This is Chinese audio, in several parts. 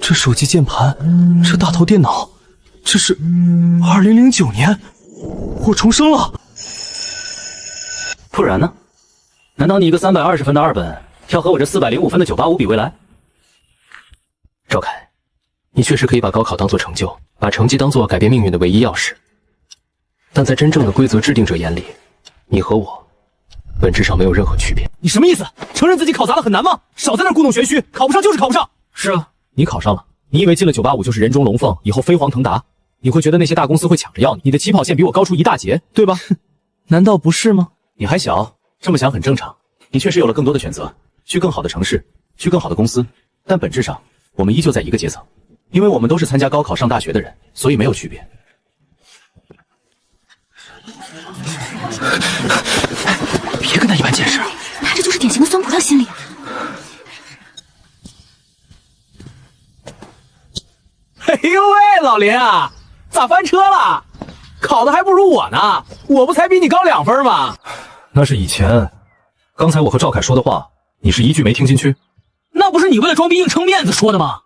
这手机键盘，这大头电脑，这是2009年，我重生了。不然呢？难道你一个320分的2本，要和我这405分的985比未来？赵凯，你确实可以把高考当作成就，把成绩当作改变命运的唯一钥匙。但在真正的规则制定者眼里，你和我本质上没有任何区别。你什么意思？承认自己考砸了很难吗？少在那故弄玄虚，考不上就是考不上。是啊，你考上了，你以为进了985就是人中龙凤，以后飞黄腾达？你会觉得那些大公司会抢着要你，你的起跑线比我高出一大截，对吧？难道不是吗？你还小，这么想很正常。你确实有了更多的选择，去更好的城市，去更好的公司，但本质上我们依旧在一个阶层，因为我们都是参加高考上大学的人，所以没有区别。别跟他一般见识，他这就是典型的酸葡萄心理。哎呦喂，老林啊，咋翻车了？考的还不如我呢，我不才比你高2分吗？那是以前，刚才我和赵凯说的话，你是一句没听进去？那不是你为了装逼硬撑面子说的吗？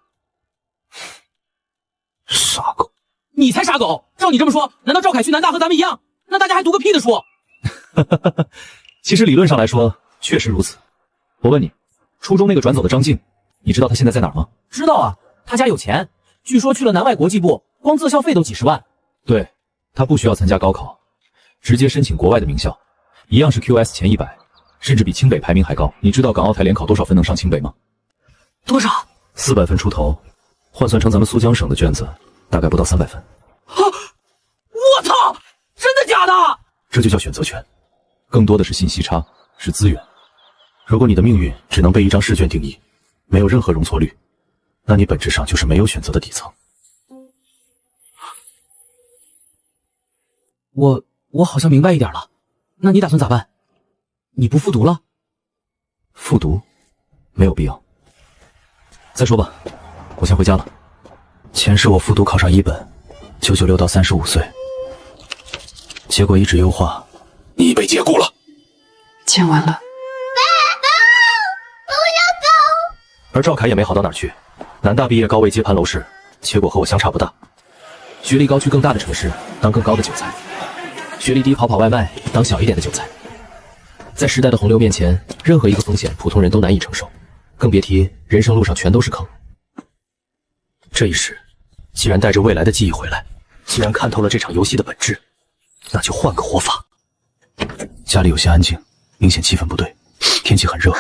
傻狗！你才傻狗！照你这么说，难道赵凯去南大和咱们一样？那大家还读个屁的书？其实理论上来说，确实如此。我问你，初中那个转走的张静，你知道他现在在哪儿吗？知道啊，他家有钱，据说去了南外国际部，光自校费都几10万。对，他不需要参加高考，直接申请国外的名校，一样是 QS 前100，甚至比清北排名还高。你知道港澳台联考多少分能上清北吗？多少？400分出头，换算成咱们苏江省的卷子，大概不到300分。啊！我操！真的假的？这就叫选择权，更多的是信息差，是资源。如果你的命运只能被一张试卷定义，没有任何容错率，那你本质上就是没有选择的底层。我好像明白一点了，那你打算咋办？你不复读了？复读没有必要。再说吧，我先回家了。前世我复读考上1本，996到35岁，结果一纸优化，你已被解雇了。见完了。爸，不要走！而赵凯也没好到哪儿去，南大毕业高位接盘楼市，结果和我相差不大。学历高去更大的城市当更高的韭菜，学历低跑外卖当小一点的韭菜。在时代的洪流面前，任何一个风险普通人都难以承受，更别提人生路上全都是坑。这一世，既然带着未来的记忆回来，既然看透了这场游戏的本质，那就换个活法。家里有些安静，明显气氛不对。天气很热，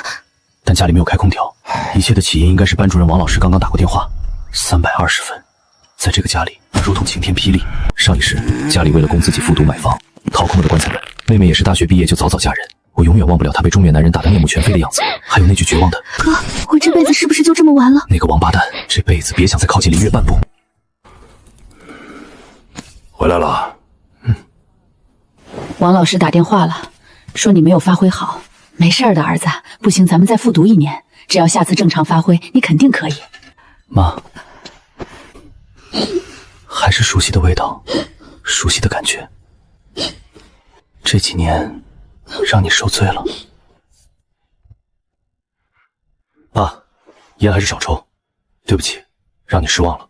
但家里没有开空调。一切的起因应该是班主任王老师刚刚打过电话。320分，在这个家里如同晴天霹雳。上一世，家里为了供自己复读买房，掏空了的棺材本。妹妹也是大学毕业就早早嫁人，我永远忘不了她被中年男人打得面目全非的样子，还有那句绝望的“哥，我这辈子是不是就这么完了？”那个王八蛋，这辈子别想再靠近林月半步。回来了。王老师打电话了，说你没有发挥好。没事的，儿子，不行咱们再复读1年，只要下次正常发挥，你肯定可以。妈，还是熟悉的味道，熟悉的感觉。这几年让你受罪了。爸，烟还是少抽，对不起，让你失望了。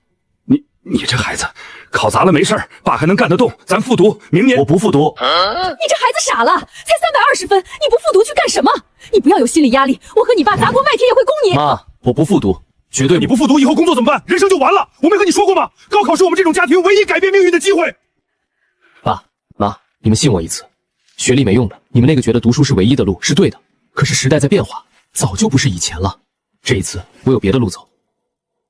你这孩子，考砸了没事儿，爸还能干得动，咱复读，明年我不复读。你这孩子傻了，才320分，你不复读去干什么？你不要有心理压力，我和你爸砸锅卖铁也会供你。妈，我不复读，绝对你不复读，以后工作怎么办？人生就完了。我没和你说过吗？高考是我们这种家庭唯一改变命运的机会。爸妈，你们信我一次，学历没用的，你们那个觉得读书是唯一的路是对的，可是时代在变化，早就不是以前了。这一次我有别的路走，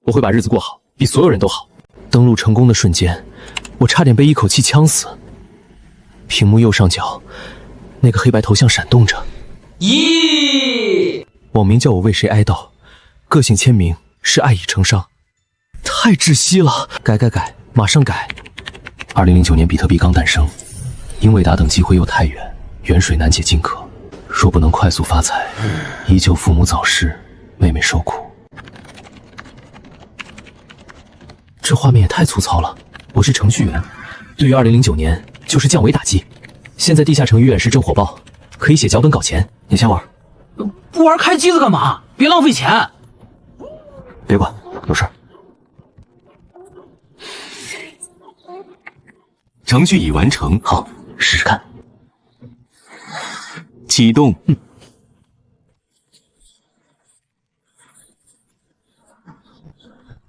我会把日子过好，比所有人都好。登录成功的瞬间，我差点被一口气呛死。屏幕右上角，那个黑白头像闪动着。咦，网名叫我为谁哀悼，个性签名是爱已成伤。太窒息了，改，马上改。2009年比特币刚诞生，英伟达等机会又太远，远水难解近渴。若不能快速发财，依旧父母早逝，妹妹受苦。这画面也太粗糙了。我是程序员，对于2009年就是降维打击。现在地下城与远视正火爆，可以写脚本搞钱。你先玩。不玩开机子干嘛？别浪费钱。别管，有事儿。程序已完成。好，试试看。启动。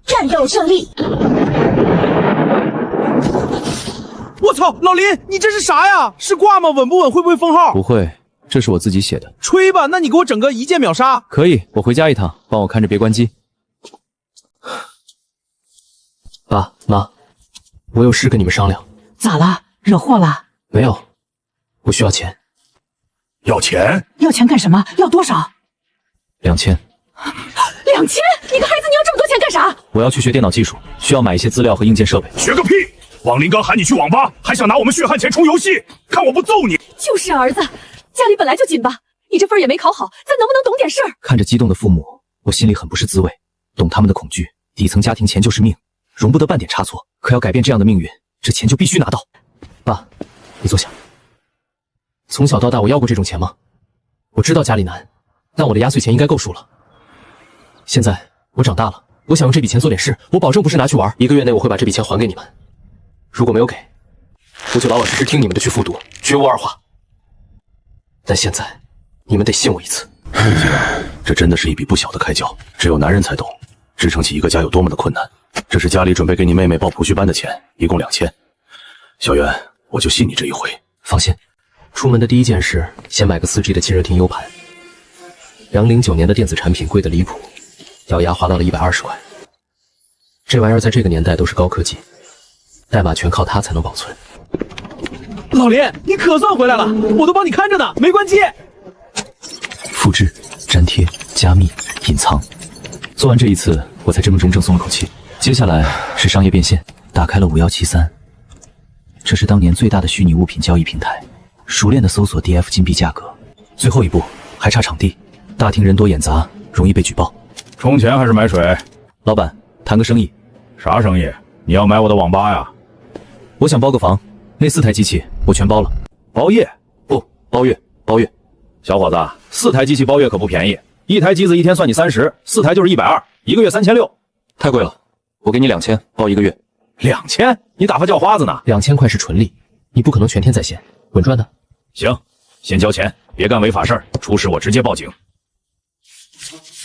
战斗胜利！我操，老林，你这是啥呀？是挂吗？稳不稳？会不会封号？不会，这是我自己写的。吹吧，那你给我整个一键秒杀。可以，我回家一趟，帮我看着别关机。爸妈，我有事跟你们商量。咋了？惹祸了？没有，我需要钱。要钱？要钱干什么？要多少2000。？2000？你个孩子，你要这么多钱干啥？我要去学电脑技术，需要买一些资料和硬件设备。学个屁！王林刚喊你去网吧，还想拿我们血汗钱充游戏，看我不揍你！就是啊，儿子，家里本来就紧吧，你这分也没考好，咱能不能懂点事儿？看着激动的父母，我心里很不是滋味，懂他们的恐惧。底层家庭钱就是命，容不得半点差错。可要改变这样的命运，这钱就必须拿到。爸，你坐下。从小到大，我要过这种钱吗？我知道家里难，但我的压岁钱应该够数了。现在我长大了，我想用这笔钱做点事，我保证不是拿去玩。1个月内我会把这笔钱还给你们。如果没有给，我就老老实实听你们的去复读，绝无二话。但现在，你们得信我一次。这真的是一笔不小的开销，只有男人才懂，支撑起一个家有多么的困难。这是家里准备给你妹妹报培训班的钱，一共2000。小袁，我就信你这一回。放心，出门的第一件事，先买个4G 的亲热听 U 盘。2009年的电子产品贵得离谱，咬牙花到了120块。这玩意儿在这个年代都是高科技，代码全靠它才能保存。老林，你可算回来了，我都帮你看着呢，没关机。复制、粘贴、加密、隐藏，做完这一次，我才真真正松了口气。接下来是商业变现，打开了5173，这是当年最大的虚拟物品交易平台，熟练的搜索 DF 金币价格。最后一步还差场地，大厅人多眼杂，容易被举报。充钱还是买水？老板，谈个生意。啥生意？你要买我的网吧呀？我想包个房，那4台机器我全包了。包夜？不，包月，包月。小伙子，4台机器包月可不便宜，一台机子一天算你30，4台就是120，1个月3600。太贵了，我给你2000，包1个月。2000？你打发叫花子呢？2000块是纯利，你不可能全天在线，稳赚的。行，先交钱，别干违法事儿，出事我直接报警。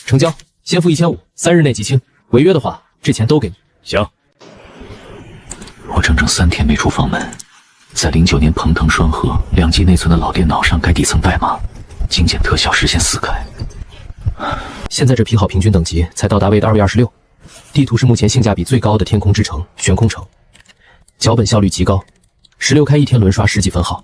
成交，先付1500，3日内即清，违约的话，这钱都给你。行。我整整3天没出房门，在09年鹏腾双核2G 内存的老电脑上盖底层代码，精简特效实现4开。现在这批号平均等级才到达位的2月26，地图是目前性价比最高的天空之城悬空城，脚本效率极高，16开一天轮刷10几分号。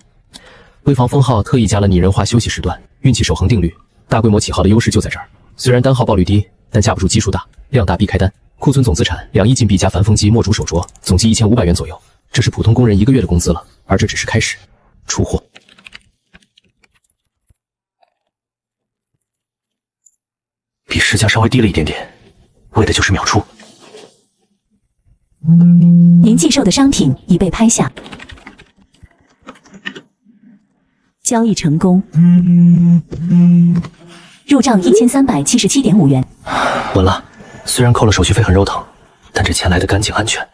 为防封号，特意加了拟人化休息时段，运气守恒定律，大规模起号的优势就在这儿。虽然单号爆率低，但架不住基数大，量大必开单。库存总资产2亿金币加繁风机、墨竹手镯，总计1500元左右，这是普通工人1个月的工资了。而这只是开始，出货。比市价稍微低了一点点，为的就是秒出。您寄售的商品已被拍下，交易成功，入账1377.5元。稳了，虽然扣了手续费很肉疼，但这钱来得干净安全。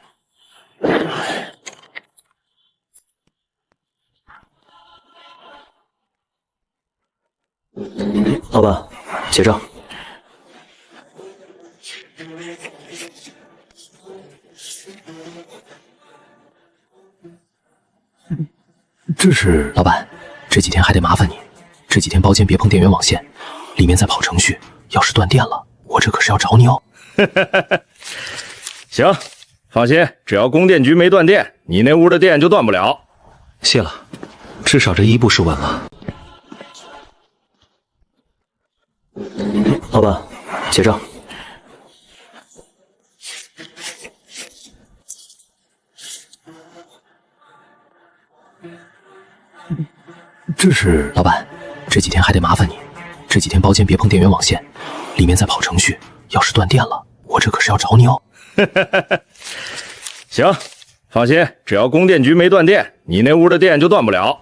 老板，结账。这是老板，这几天还得麻烦你，这几天包间别碰电源网线，里面在跑程序，要是断电了，我这可是要找你哦。行，放心，只要供电局没断电，你那屋的电就断不了。谢了，至少这一步是稳了。老板，结账。这是老板，这几天还得麻烦你，这几天包间别碰电源网线，里面在跑程序，要是断电了，我这可是要找你哦。行，放心，只要供电局没断电，你那屋的电就断不了。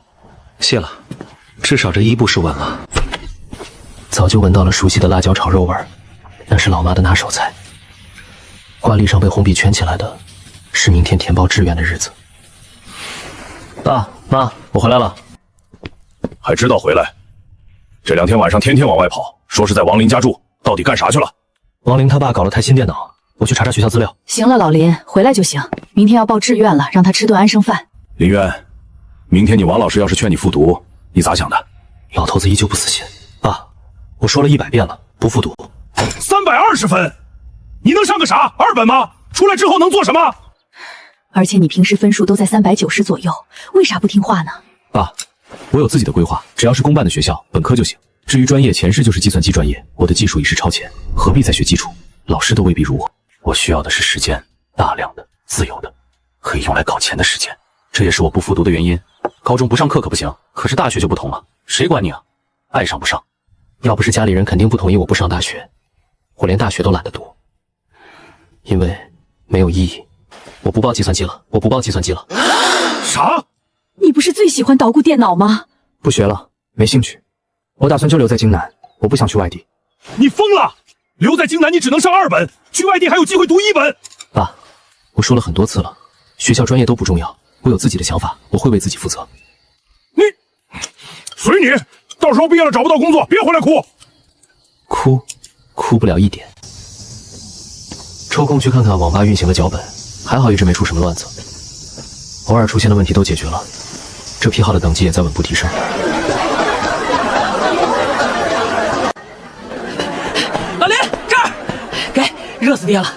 谢了，至少这一步是稳了。早就闻到了熟悉的辣椒炒肉味儿，那是老妈的拿手菜。挂历上被红笔圈起来的，是明天填报志愿的日子。爸妈，我回来了。还知道回来？这2天晚上天天往外跑，说是在王林家住，到底干啥去了？王林他爸搞了台新电脑，我去查查学校资料。行了，老林，回来就行。明天要报志愿了，让他吃顿安生饭。林渊，明天你王老师要是劝你复读，你咋想的？老头子依旧不死心。爸，我说了100遍了，不复读。320分，你能上个啥2本吗？出来之后能做什么？而且你平时分数都在390左右，为啥不听话呢？爸，我有自己的规划，只要是公办的学校，本科就行。至于专业，前世就是计算机专业，我的技术已是超前，何必再学基础？老师都未必如我，我需要的是时间，大量的、自由的，可以用来搞钱的时间。这也是我不复读的原因。高中不上课可不行，可是大学就不同了，谁管你啊？爱上不上。要不是家里人肯定不同意我不上大学，我连大学都懒得读，因为没有意义。我不报计算机了，我不报计算机了。啥？你不是最喜欢捣鼓电脑吗？不学了，没兴趣。我打算就留在京南，我不想去外地。你疯了！留在京南你只能上2本，去外地还有机会读1本。爸，我说了很多次了，学校专业都不重要，我有自己的想法，我会为自己负责。你随你，到时候毕业了找不到工作，别回来哭。哭不了一点。抽空去看看网吧运行的脚本，还好一直没出什么乱子，偶尔出现的问题都解决了，这批号的等级也在稳步提升。老林，这儿，给，热死爹了。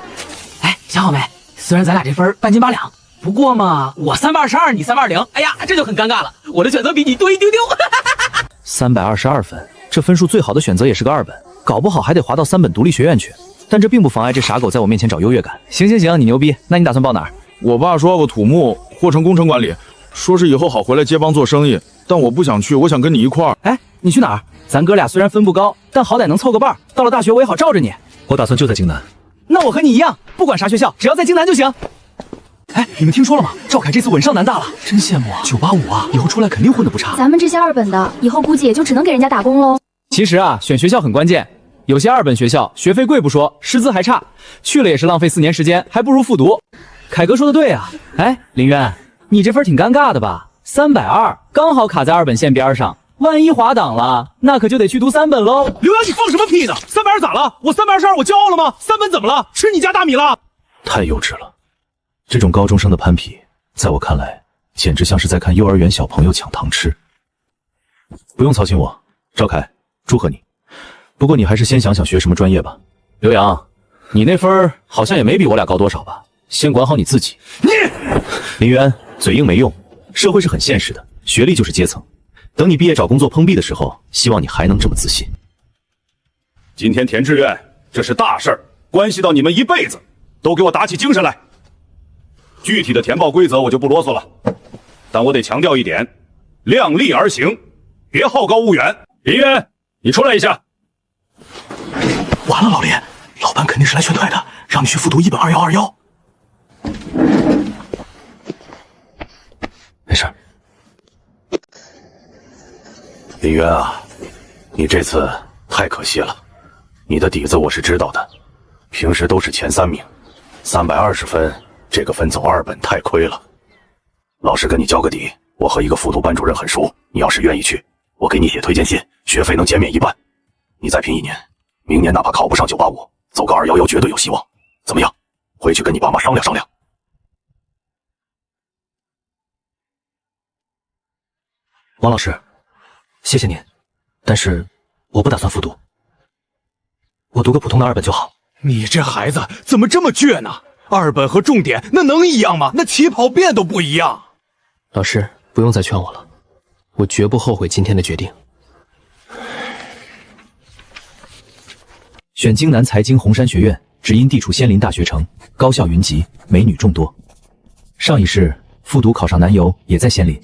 哎，想好没？虽然咱俩这分半斤八两，不过嘛，我322，你320，哎呀，这就很尴尬了。我的选择比你多一丢丢。322分，这分数最好的选择也是个2本，搞不好还得滑到3本独立学院去。但这并不妨碍这傻狗在我面前找优越感。行，你牛逼，那你打算报哪儿？我爸说我土木或成工程管理，说是以后好回来接帮做生意，但我不想去，我想跟你一块儿。哎，你去哪儿？咱哥俩虽然分不高，但好歹能凑个伴儿。到了大学我也好罩着你。我打算就在京南。那我和你一样，不管啥学校，只要在京南就行。哎，你们听说了吗？赵凯这次稳上南大了，真羡慕啊！985啊，以后出来肯定混得不差。咱们这些2本的，以后估计也就只能给人家打工喽。其实啊，选学校很关键。有些2本学校学费贵不说，师资还差，去了也是浪费4年时间，还不如复读。凯哥说的对啊。哎，林渊，你这分挺尴尬的吧？320，刚好卡在2本线边上，万一滑档了，那可就得去读3本喽。刘洋，你放什么屁呢？320咋了？我322，我骄傲了吗？3本怎么了？吃你家大米了？太幼稚了，这种高中生的攀比，在我看来，简直像是在看幼儿园小朋友抢糖吃。不用操心我，赵凯，祝贺你。不过你还是先想想学什么专业吧。刘洋，你那分好像也没比我俩高多少吧？先管好你自己。林渊，嘴硬没用，社会是很现实的，学历就是阶层。等你毕业找工作碰壁的时候，希望你还能这么自信。今天填志愿，这是大事儿，关系到你们一辈子，都给我打起精神来。具体的填报规则我就不啰嗦了，但我得强调一点，量力而行，别好高骛远。林渊，你出来一下。完了，老林，老板肯定是来劝退的，让你去复读1本2121。没事。林渊啊，你这次太可惜了，你的底子我是知道的，平时都是前3名，320分，这个分走2本太亏了。老师跟你交个底，我和一个复读班主任很熟，你要是愿意去，我给你写推荐信，学费能减免1半。你再拼1年，明年哪怕考不上985，走个211绝对有希望。怎么样？回去跟你爸妈商量商量。王老师，谢谢您，但是我不打算复读，我读个普通的2本就好。你这孩子怎么这么倔呢？2本和重点那能一样吗？那起跑线都不一样。老师，不用再劝我了，我绝不后悔今天的决定。选京南财经红山学院，只因地处仙林大学城，高校云集，美女众多。上一世复读考上南邮，也在仙林，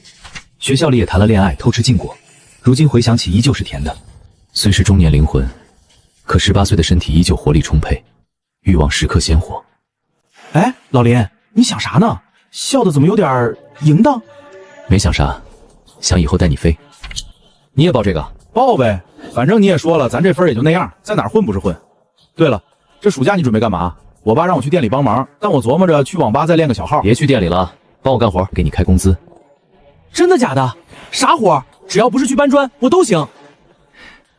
学校里也谈了恋爱，偷吃禁果。如今回想起，依旧是甜的。虽是中年灵魂，可18岁的身体依旧活力充沛，欲望时刻鲜活。哎，老林，你想啥呢？笑得怎么有点淫荡？没想啥，想以后带你飞。你也报这个？报呗，反正你也说了，咱这分也就那样，在哪儿混不是混。对了，这暑假你准备干嘛？我爸让我去店里帮忙，但我琢磨着去网吧再练个小号。别去店里了，帮我干活，给你开工资。真的假的？啥活？只要不是去搬砖，我都行。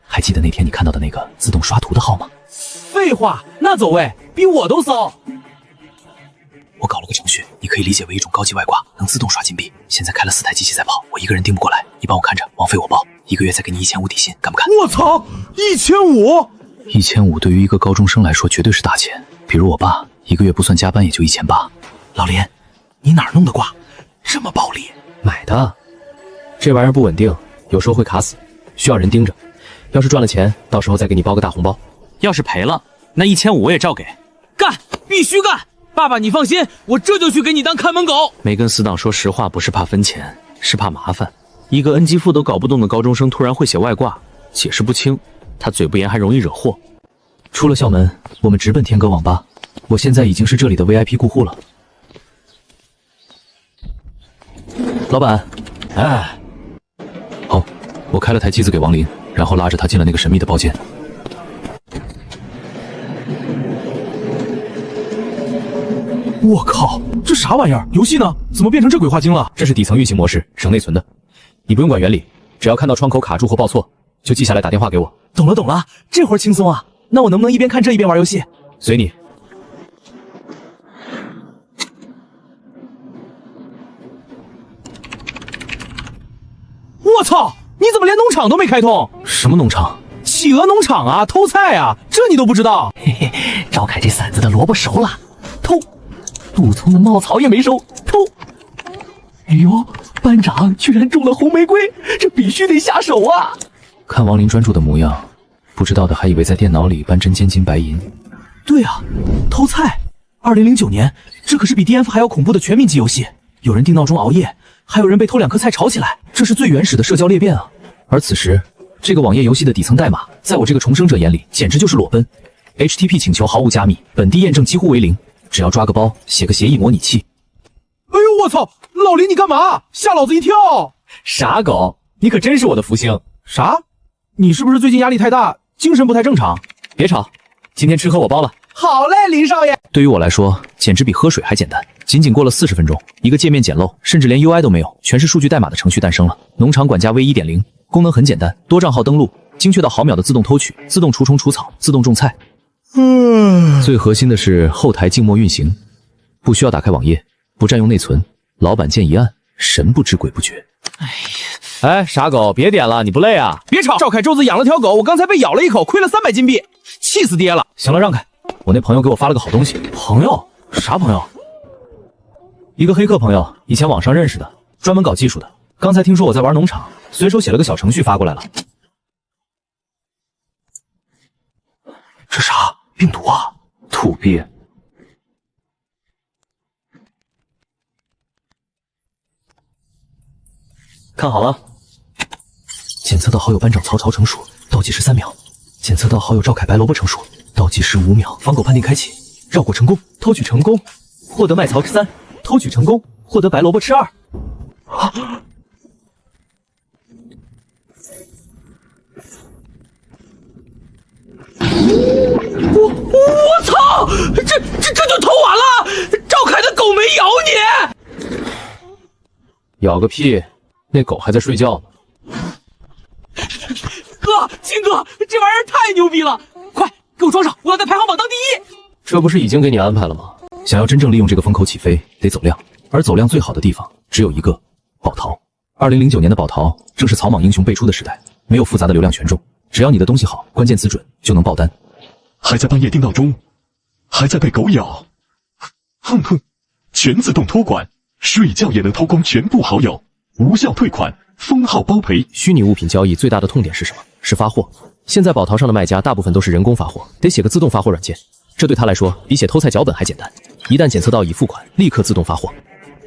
还记得那天你看到的那个自动刷图的号吗？废话，那走位比我都骚。我搞了个程序，你可以理解为一种高级外挂，能自动刷金币。现在开了4台机器在跑，我一个人盯不过来，你帮我看着，网费我包，1个月再给你1500底薪，干不干？我操，1500！1500对于一个高中生来说绝对是大钱。比如我爸1个月不算加班也就1800。老林，你哪儿弄的挂？这么暴力？买的。这玩意儿不稳定，有时候会卡死，需要人盯着。要是赚了钱，到时候再给你包个大红包。要是赔了，那1500我也照给。干，必须干！爸爸，你放心，我这就去给你当看门狗。没跟死党说实话，不是怕分钱，是怕麻烦。一个 N 级副都搞不动的高中生突然会写外挂，解释不清，他嘴不严还容易惹祸。出了校门，我们直奔天歌网吧。我现在已经是这里的 VIP 顾户了。老板，哎，好，我开了台机子给王林，然后拉着他进了那个神秘的包间。我靠，这啥玩意儿？游戏呢？怎么变成这鬼话精了？这是底层运行模式，省内存的，你不用管原理，只要看到窗口卡住或报错，就记下来打电话给我。懂了，这会儿轻松啊。那我能不能一边看这一边玩游戏？随你。我操！你怎么连农场都没开通？什么农场？企鹅农场啊，偷菜啊，这你都不知道？嘿嘿，赵凯这嗓子的萝卜熟了，偷。杜聪的茂草也没收，偷。哎呦，班长居然中了红玫瑰，这必须得下手啊！看王林专注的模样，不知道的还以为在电脑里搬针尖金白银。对啊，偷菜！2009年，这可是比 DNF 还要恐怖的全民级游戏。有人定闹钟熬夜，还有人被偷2颗菜吵起来，这是最原始的社交裂变啊！而此时，这个网页游戏的底层代码，在我这个重生者眼里，简直就是裸奔。HTTP 请求毫无加密，本地验证几乎为0，只要抓个包，写个协议模拟器。哎呦我操！老林你干嘛？吓老子一跳！傻狗，你可真是我的福星。啥？你是不是最近压力太大，精神不太正常？别吵，今天吃喝我包了。好嘞，林少爷。对于我来说，简直比喝水还简单。仅仅过了40分钟，一个界面简陋，甚至连 UI 都没有，全是数据代码的程序诞生了。农场管家 V1.0 功能很简单，多账号登录，精确到毫秒的自动偷取、自动除虫除草、自动种菜。最核心的是后台静默运行，不需要打开网页，不占用内存。老板键一按，神不知鬼不觉。哎，傻狗，别点了，你不累啊？别吵！赵凯周子养了条狗，我刚才被咬了一口，亏了300金币，气死爹了。行了，让开，我那朋友给我发了个好东西。朋友？啥朋友？一个黑客朋友，以前网上认识的，专门搞技术的。刚才听说我在玩农场，随手写了个小程序发过来了。这啥病毒啊？土鳖。看好了，检测到好友班长曹操成熟，倒计时3秒；检测到好友赵凯白萝卜成熟，倒计时5秒。防狗判定开启，绕过成功，偷取成功，获得麦曹吃3，偷取成功，获得白萝卜吃2。我操！这就偷完了？赵凯的狗没咬你？咬个屁！那狗还在睡觉呢。哥，秦哥，这玩意儿太牛逼了！快给我装上，我要在排行榜当第1。这不是已经给你安排了吗？想要真正利用这个风口起飞，得走量，而走量最好的地方只有一个：宝淘。2009年的宝淘正是草莽英雄辈出的时代，没有复杂的流量权重，只要你的东西好，关键词准，就能爆单。还在半夜定闹钟，还在被狗咬，哼哼，全自动托管，睡觉也能偷光全部好友，无效退款，封号包赔。虚拟物品交易最大的痛点是什么？是发货。现在宝淘上的卖家大部分都是人工发货，得写个自动发货软件，这对他来说比写偷菜脚本还简单。一旦检测到已付款，立刻自动发货。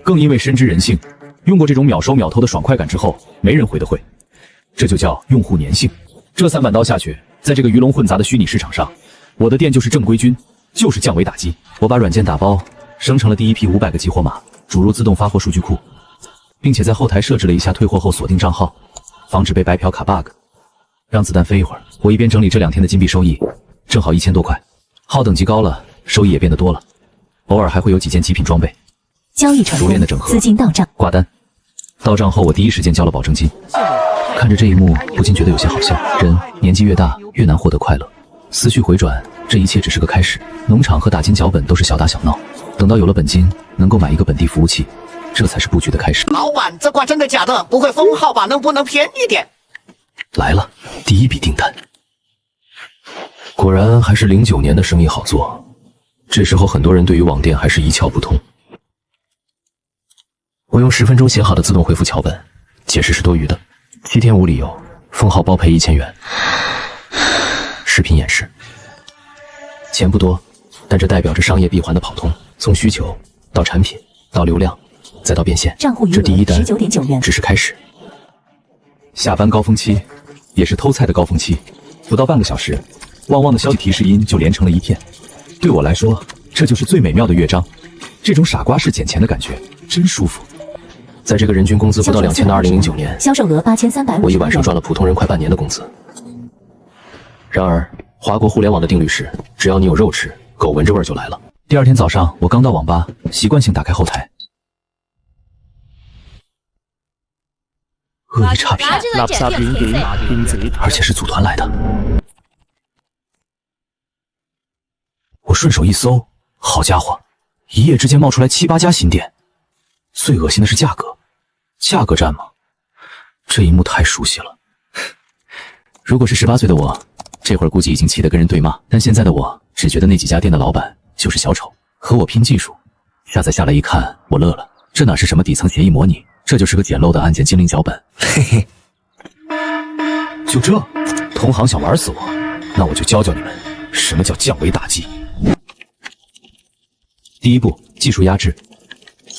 更因为深知人性，用过这种秒收秒偷的爽快感之后，没人回得会，这就叫用户粘性。这3板刀下去，在这个鱼龙混杂的虚拟市场上，我的店就是正规军，就是降维打击。我把软件打包，生成了第一批500个激活码，注入自动发货数据库，并且在后台设置了一下退货后锁定账号，防止被白嫖卡 bug。让子弹飞一会儿，我一边整理这2天的金币收益，正好1000多块。号等级高了，收益也变得多了，偶尔还会有几件极品装备。交易成功，熟练的整合，资金到账，挂单。到账后，我第一时间交了保证金。看着这一幕，不禁觉得有些好笑。人年纪越大，越难获得快乐。思绪回转，这一切只是个开始。农场和打金脚本都是小打小闹，等到有了本金，能够买一个本地服务器，这才是布局的开始。老板，这挂真的假的？不会封号吧？能不能便宜点？来了，第一笔订单。果然还是09年的生意好做。这时候很多人对于网店还是一窍不通。我用10分钟写好的自动回复桥本，解释是多余的。7天无理由，封号包赔1000元。视频演示，钱不多，但这代表着商业闭环的跑通，从需求到产品到流量，再到变现。这第一单19.9元，只是开始。下班高峰期，也是偷菜的高峰期，不到半个小时，旺旺的消息提示音就连成了一片。对我来说，这就是最美妙的乐章。这种傻瓜式捡钱的感觉，真舒服。在这个人均工资不到2000的2009年，销售额8350，我一晚上赚了普通人快半年的工资。然而，华国互联网的定律是，只要你有肉吃，狗闻着味儿就来了。第二天早上，我刚到网吧，习惯性打开后台，恶意差评，而且是组团来的。我顺手一搜，好家伙，一夜之间冒出来7、8家新店。最恶心的是价格，价格战吗？这一幕太熟悉了。如果是18岁的我，这会儿估计已经气得跟人对骂，但现在的我只觉得那几家店的老板就是小丑，和我拼技术。下载下来一看，我乐了，这哪是什么底层协议模拟，这就是个简陋的案件精灵脚本。嘿嘿，就这，同行想玩死我，那我就教教你们什么叫降维打击。第一步，技术压制。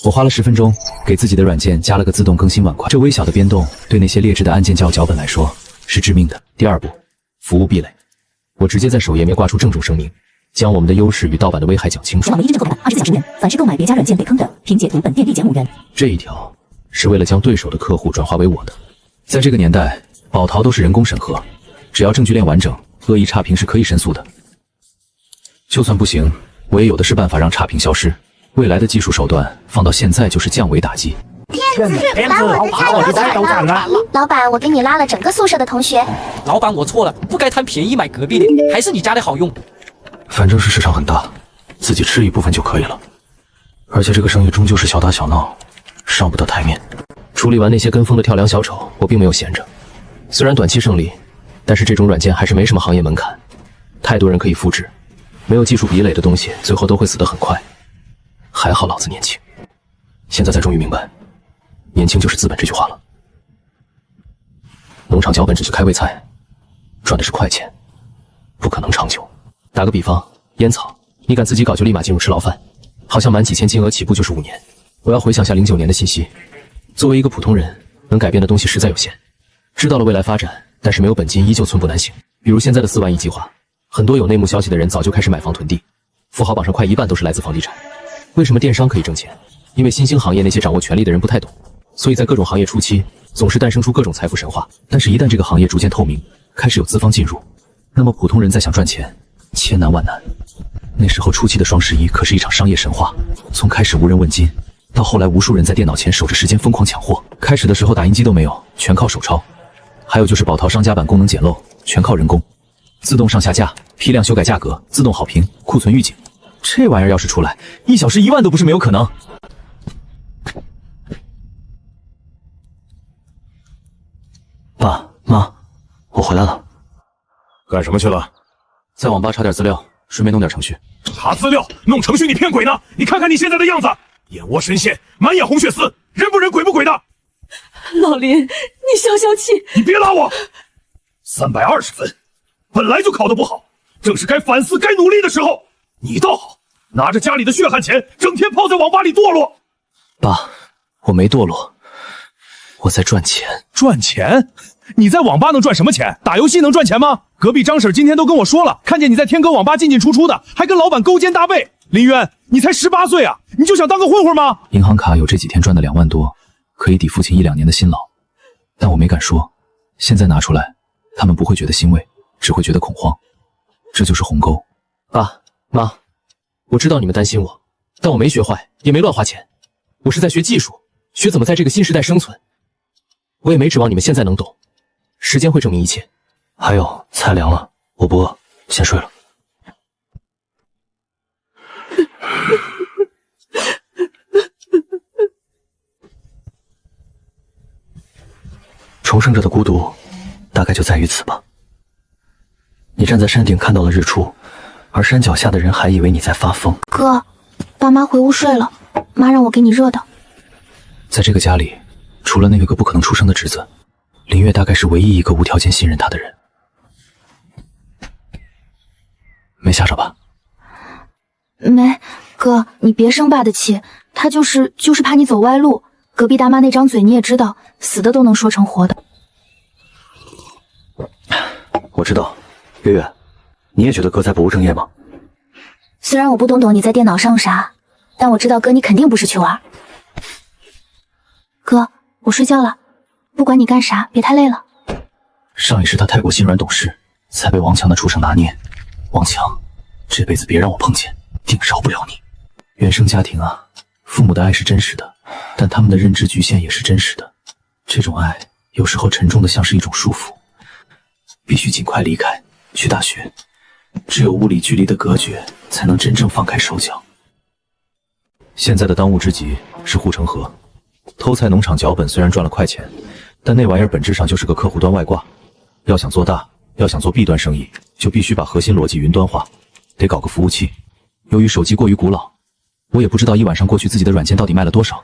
我花了10分钟，给自己的软件加了个自动更新碗块。这微小的变动对那些劣质的按键脚本来说是致命的。第二步，服务壁垒。我直接在首页面挂出郑重声明，将我们的优势与盗版的危害讲清楚。网唯一真正购买24小时无人，凡是购买别家软件被坑的，凭截图本店立减5元。这一条是为了将对手的客户转化为我的。在这个年代，保淘都是人工审核，只要证据链完整，恶意差评是可以申诉的。就算不行，我也有的是办法让差评消失。未来的技术手段放到现在就是降维打击。骗子，把我的家都占了！老板，我给你拉了整个宿舍的同学。老板，我错了，不该贪便宜买隔壁的，还是你家的好用。反正是市场很大，自己吃一部分就可以了。而且这个生意终究是小打小闹，上不得台面。处理完那些跟风的跳梁小丑，我并没有闲着。虽然短期胜利，但是这种软件还是没什么行业门槛，太多人可以复制。没有技术壁垒的东西，最后都会死得很快。还好老子年轻，现在才终于明白，年轻就是资本这句话了。农场脚本只去开胃菜，赚的是快钱，不可能长久。打个比方，烟草，你敢自己搞就立马进入吃牢饭，好像满几千金额起步就是5年。我要回想下09年的信息，作为一个普通人，能改变的东西实在有限。知道了未来发展，但是没有本金依旧寸步难行。比如现在的4万亿计划，很多有内幕消息的人早就开始买房囤地，富豪榜上快1半都是来自房地产。为什么电商可以挣钱？因为新兴行业那些掌握权力的人不太懂，所以在各种行业初期总是诞生出各种财富神话。但是，一旦这个行业逐渐透明，开始有资方进入，那么普通人再想赚钱，千难万难。那时候初期的双11可是一场商业神话，从开始无人问津，到后来无数人在电脑前守着时间疯狂抢货。开始的时候打印机都没有，全靠手抄。还有就是宝淘商家版功能简陋，全靠人工，自动上下架、批量修改价格、自动好评、库存预警。这玩意儿要是出来，1小时1万都不是没有可能。爸妈，我回来了。干什么去了？在网吧查点资料，顺便弄点程序。查资料、弄程序，你骗鬼呢？你看看你现在的样子，眼窝深陷，满眼红血丝，人不人鬼不鬼的。老林，你消消气。你别拉我。320分，本来就考得不好，正是该反思、该努力的时候。你倒好，拿着家里的血汗钱，整天泡在网吧里堕落。爸，我没堕落，我在赚钱。赚钱？你在网吧能赚什么钱？打游戏能赚钱吗？隔壁张婶今天都跟我说了，看见你在天歌网吧进进出出的，还跟老板勾肩搭背。林渊，你才18岁啊，你就想当个混混吗？银行卡有这几天赚的2万多，可以抵父亲1、2年的辛劳，但我没敢说。现在拿出来，他们不会觉得欣慰，只会觉得恐慌。这就是鸿沟。爸妈，我知道你们担心我，但我没学坏，也没乱花钱。我是在学技术，学怎么在这个新时代生存，我也没指望你们现在能懂，时间会证明一切。还有，菜凉了，我不饿，先睡了。重生者的孤独，大概就在于此吧。你站在山顶看到了日出，而山脚下的人还以为你在发疯。哥，爸妈回屋睡了，妈让我给你热的。在这个家里，除了那个不可能出生的侄子，林月大概是唯一一个无条件信任他的人。没吓着吧？没，哥，你别生爸的气，他就是怕你走歪路。隔壁大妈那张嘴你也知道，死的都能说成活的。我知道，月月，你也觉得哥在不务正业吗？虽然我不懂你在电脑上啥，但我知道哥你肯定不是去玩。哥，我睡觉了，不管你干啥，别太累了。上一世他太过心软懂事，才被王强的畜生拿捏。王强，这辈子别让我碰见，定饶不了你。原生家庭啊，父母的爱是真实的，但他们的认知局限也是真实的。这种爱有时候沉重的像是一种束缚，必须尽快离开，去大学。只有物理距离的隔绝，才能真正放开手脚。现在的当务之急是护城河。偷菜农场脚本虽然赚了快钱，但那玩意儿本质上就是个客户端外挂。要想做大，要想做 B 端生意，就必须把核心逻辑云端化，得搞个服务器。由于手机过于古老，我也不知道一晚上过去自己的软件到底卖了多少。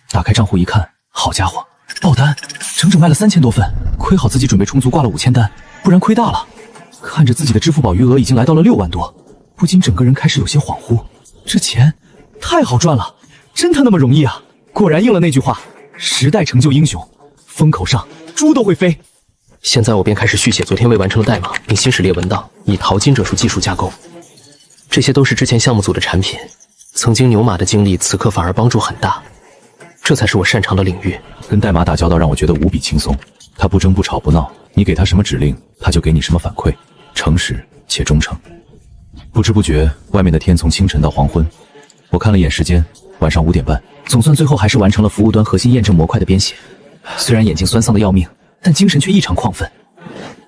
打开账户一看，好家伙，爆单，整整卖了3000多份，亏好自己准备充足挂了5000单，不然亏大了。看着自己的支付宝余额已经来到了6万多，不禁整个人开始有些恍惚。这钱太好赚了，真他那么容易啊！果然应了那句话，时代成就英雄，风口上猪都会飞。现在我便开始续写昨天未完成的代码，并新始列文档，以淘金者术技术架构。这些都是之前项目组的产品，曾经牛马的经历，此刻反而帮助很大。这才是我擅长的领域。跟代码打交道让我觉得无比轻松，他不争不吵不闹，你给他什么指令，他就给你什么反馈，诚实且忠诚。不知不觉，外面的天从清晨到黄昏。我看了眼时间，晚上5点半，总算最后还是完成了服务端核心验证模块的编写。虽然眼睛酸丧的要命，但精神却异常亢奋。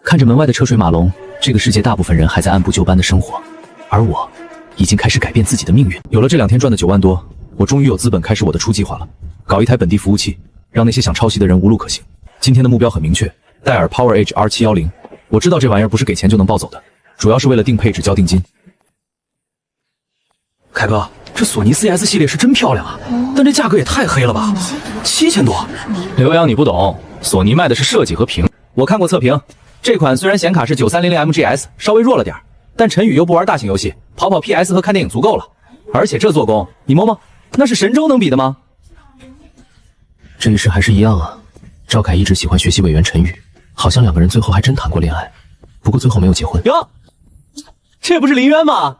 看着门外的车水马龙，这个世界大部分人还在按部就班的生活，而我已经开始改变自己的命运。有了这2天赚的9万多，我终于有资本开始我的初计划了，搞一台本地服务器，让那些想抄袭的人无路可行。今天的目标很明确，戴尔 Power Edge R710。我知道这玩意儿不是给钱就能抱走的，主要是为了定配置交定金。凯哥，这索尼 CS 系列是真漂亮啊，但这价格也太黑了吧，7000多。刘洋，你不懂，索尼卖的是设计和屏。我看过测评，这款虽然显卡是9300MGS， 稍微弱了点，但陈宇又不玩大型游戏，跑跑 PS 和看电影足够了。而且这做工，你摸摸，那是神州能比的吗？这一世还是一样啊。赵凯一直喜欢学习委员陈宇，好像2个人最后还真谈过恋爱，不过最后没有结婚。哟，这不是林渊吗？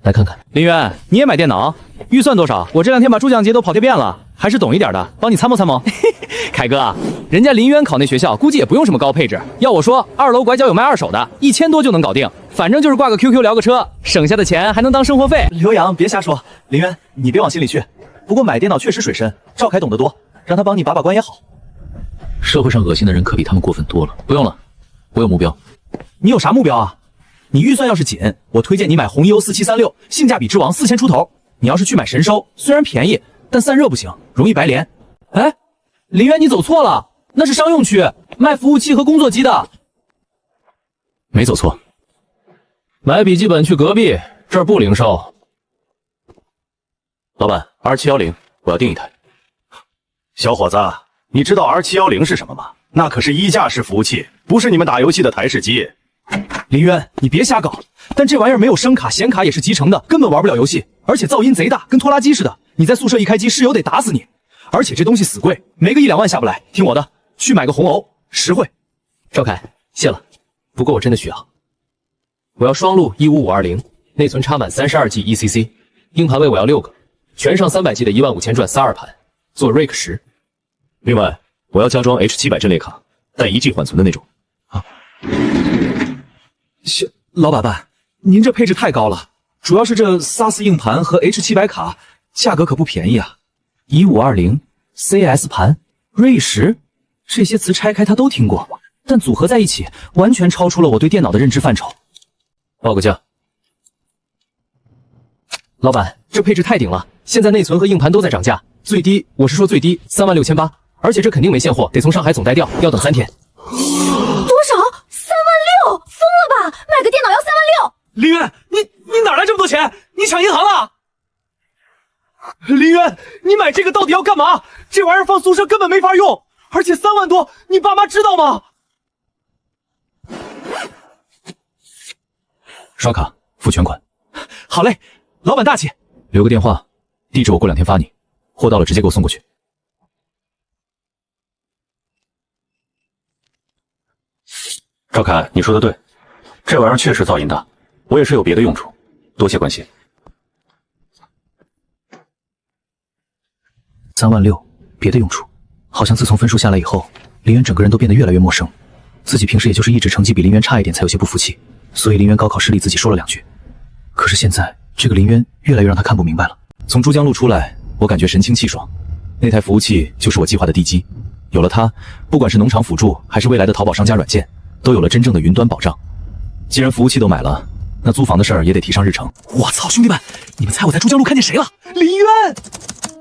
来看看。林渊，你也买电脑？预算多少？我这2天把诸讲节都跑贴遍了，还是懂一点的，帮你参谋参谋。凯哥，人家林渊考那学校估计也不用什么高配置，要我说，2楼拐角有卖2手的，1000多就能搞定，反正就是挂个 QQ 聊个车，省下的钱还能当生活费。刘洋，别瞎说，林渊，你别往心里去。不过买电脑确实水深，赵凯懂得多，让他帮你把把关也好。社会上恶心的人可比他们过分多了。不用了，我有目标。你有啥目标啊？你预算要是紧，我推荐你买红EO 4736，性价比之王，4000出头。你要是去买神收，虽然便宜，但散热不行，容易白连。哎，林渊，你走错了，那是商用区，卖服务器和工作机的。没走错。买笔记本去隔壁，这儿不零售。老板 ，R710，我要订一台。小伙子，你知道 R710是什么吗？那可是衣架式服务器，不是你们打游戏的台式机。林渊，你别瞎搞！但这玩意儿没有声卡，显卡也是集成的，根本玩不了游戏，而且噪音贼大，跟拖拉机似的。你在宿舍一开机，室友得打死你。而且这东西死贵，没个1-2万下不来。听我的，去买个红欧，实惠。赵凯，谢了，不过我真的需要。我要双路15520，内存插满32G ECC， 硬盘位我要6个，全上300G 的15000转32盘，做 RAID 10。另外，我要加装 H700阵列卡，带1G 缓存的那种。老板，您这配置太高了，主要是这 SAS 硬盘和 H700卡价格可不便宜啊。1520 CS 盘瑞时，这些词拆开他都听过，但组合在一起，完全超出了我对电脑的认知范畴。报个价。老板，这配置太顶了，现在内存和硬盘都在涨价，最低，我是说最低36800，而且这肯定没现货，得从上海总代调，要等3天。多少？36000？疯了吧？买个电脑要36000？林渊，你哪来这么多钱？你抢银行了？林渊，你买这个到底要干嘛？这玩意儿放宿舍根本没法用，而且3万多，你爸妈知道吗？刷卡付全款。好嘞，老板大气。留个电话，地址我过2天发你，货到了直接给我送过去。赵凯，你说的对，这玩意儿确实噪音大，我也是有别的用处，多谢关心。36000，别的用处。好像自从分数下来以后，林渊整个人都变得越来越陌生。自己平时也就是一直成绩比林渊差一点才有些不服气，所以林渊高考失利自己说了2句。可是现在这个林渊越来越让他看不明白了。从珠江路出来，我感觉神清气爽。那台服务器就是我计划的地基，有了它，不管是农场辅助还是未来的淘宝商家软件，都有了真正的云端保障。既然服务器都买了，那租房的事儿也得提上日程。我操，兄弟们，你们猜我在珠江路看见谁了？林渊！